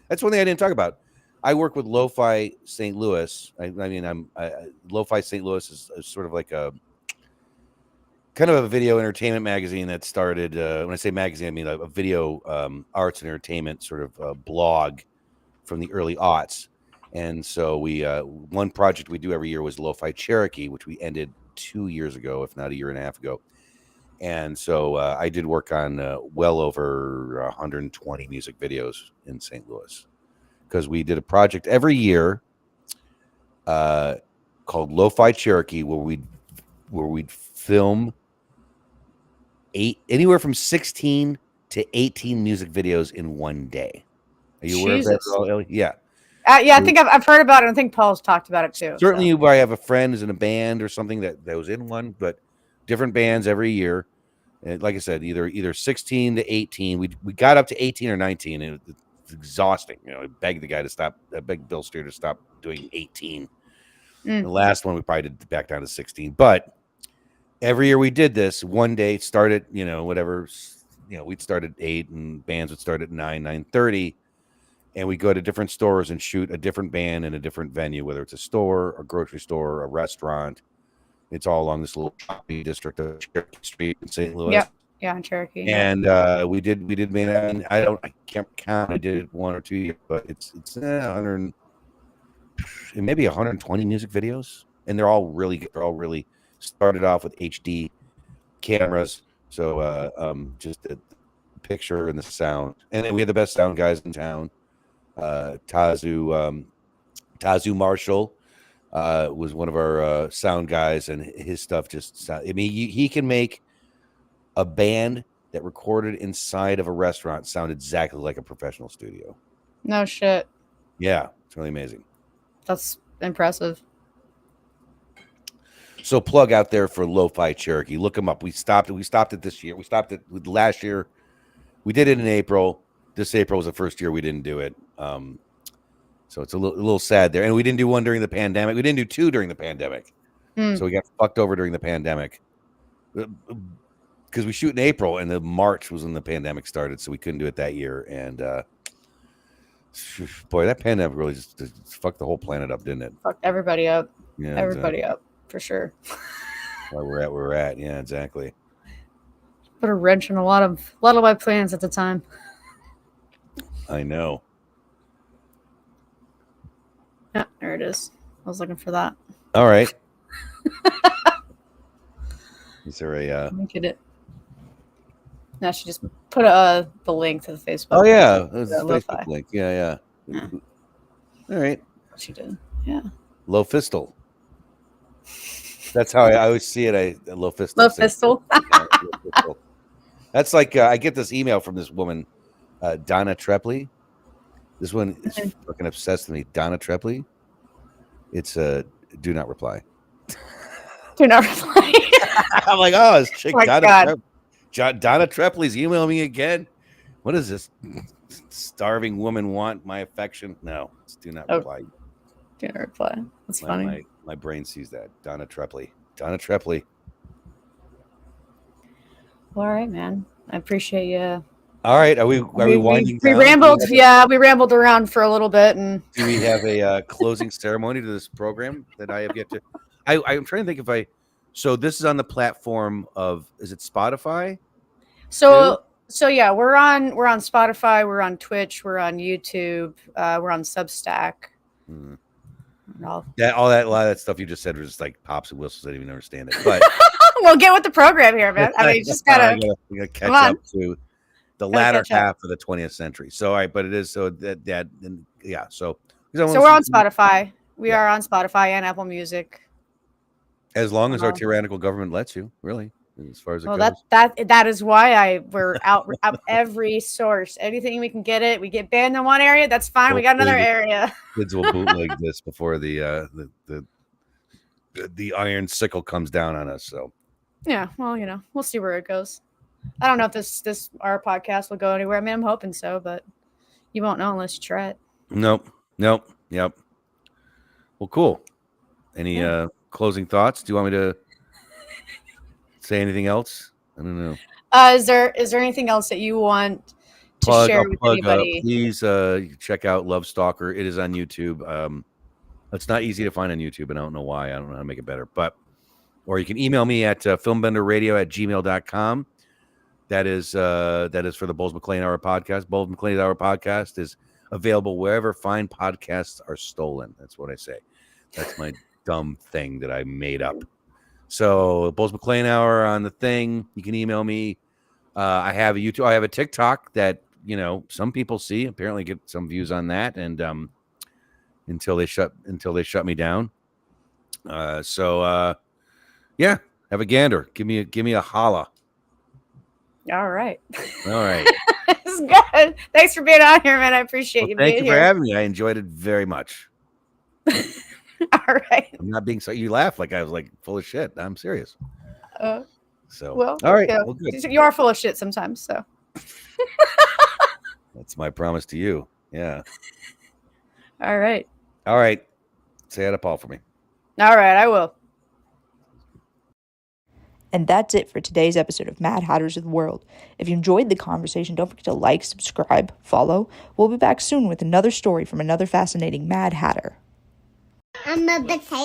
That's one thing I didn't talk about. I work with Lo-Fi St. Louis. Lo-Fi St. Louis is sort of like kind of a video entertainment magazine that started. When I say magazine, I mean a video arts and entertainment sort of blog from the early aughts. And so we one project we do every year was Lo-Fi Cherokee, which we ended 2 years ago, if not a year and a half ago. And so I did work on well over 120 music videos in St. Louis, because we did a project every year called Lo-Fi Cherokee, where we'd film anywhere from 16 to 18 music videos in one day. Are you aware of that at all, Ellie? Yeah. Yeah, I think I've heard about it. I think Paul's talked about it too. Certainly, you probably have a friend who's in a band or something that was in one, but different bands every year. And like I said, either 16 to 18. We got up to 18 or 19, and it's exhausting. You know, I begged the guy to stop. I begged Bill Steer to stop doing 18. The last one we probably did back down to 16. But every year we did this. One day started, whatever. We'd start at 8, and bands would start at 9, 9:30. And we go to different stores and shoot a different band in a different venue, whether it's a store, a grocery store, a restaurant. It's all along this little shopping district of Cherokee Street in St. Louis. Yeah, in Cherokee. And we did. I can't count. I did it 1 or 2 years, but it's 100, maybe 120 music videos, and they're all really good. They're all really started off with HD cameras, so just the picture and the sound, and then we had the best sound guys in town. Tazu Marshall was one of our sound guys, and his stuff just he can make a band that recorded inside of a restaurant sound exactly like a professional studio. No shit. Yeah, it's really amazing. That's impressive. So plug out there for Lo-Fi Cherokee. Look them up. We stopped it this year. We stopped it last year. We did it in April. This April was the first year we didn't do it. So it's a little sad there. And we didn't do one during the pandemic. We didn't do 2 during the pandemic. So we got fucked over during the pandemic. Because we shoot in April, and the March was when the pandemic started, so we couldn't do it that year. And boy, that pandemic really just fucked the whole planet up, didn't it? Fucked everybody up. Yeah, everybody up for sure. Why we're where we're at. Yeah, exactly. Put a wrench in a lot of my plans at the time. I know. Yeah, there it is. I was looking for that. All right. Is there a Let me get it. Now she just put the link to the Facebook. Oh yeah, it was a Facebook link. Yeah. All right. She did. Yeah. Low fistal. That's how I always see it. Low fistal. Low fistal. That's like I get this email from this woman, Donna Trepley. This one is fucking obsessed with me. Donna Trepley. It's do not reply. Do not reply. I'm like, oh, this chick, Oh Donna Trepley's emailing me again. What does this starving woman want? My affection? No, do not reply. Do not reply. That's funny. My brain sees that. Donna Trepley. Donna Trepley. Well, all right, man. I appreciate you. All right. Are we winding down? We rambled. We rambled around for a little bit. And do we have a closing ceremony to this program that I have yet to? I'm trying to think So this is on the platform of, is it Spotify? So yeah, we're on Spotify, we're on Twitch, we're on YouTube, we're on Substack. All that a lot of that stuff you just said was just like pops and whistles. I didn't even understand it. But we'll get with the program here, man. I mean, you just gotta catch up to the latter half of the 20th century. So but it is so that yeah. So we're on Spotify. We are on Spotify and Apple Music. As long as our tyrannical government lets you, really, as far as it goes. That is why we're out every source. Anything we can get it. We get banned in one area, that's fine. We got another area. Kids will bootleg this before the iron sickle comes down on us. So yeah, well, we'll see where it goes. I don't know if this our podcast will go anywhere. I mean, I'm hoping so, but you won't know unless you try it. Nope. Yep. Well, cool. Any closing thoughts? Do you want me to say anything else? I don't know. Is there anything else that you want to share with anybody? Please check out Love Stalker. It is on YouTube. It's not easy to find on YouTube, and I don't know why. I don't know how to make it better, but or you can email me at filmbenderradio@gmail.com. That is for the Bowls Maclean Hour podcast. Bowls Maclean Hour podcast is available wherever fine podcasts are stolen. That's what I say. That's my dumb thing that I made up. So Bowls Maclean Hour on the thing. You can email me. I have a YouTube. I have a TikTok that some people see. Apparently, get some views on that, and until they shut me down. Yeah, have a gander. Give me a holla. All right. It's good. Thanks for being on here, man. I appreciate you being here. Thank you for having me. I enjoyed it very much. All right. I'm not being so. You laugh like I was like full of shit. I'm serious. Well, all right. Yeah. Well, good. You are full of shit sometimes. So that's my promise to you. Yeah. All right. Say hi to Paul for me. All right, I will. And that's it for today's episode of Mad Hatters of the World. If you enjoyed the conversation, don't forget to like, subscribe, follow. We'll be back soon with another story from another fascinating Mad Hatter. I'm a potato.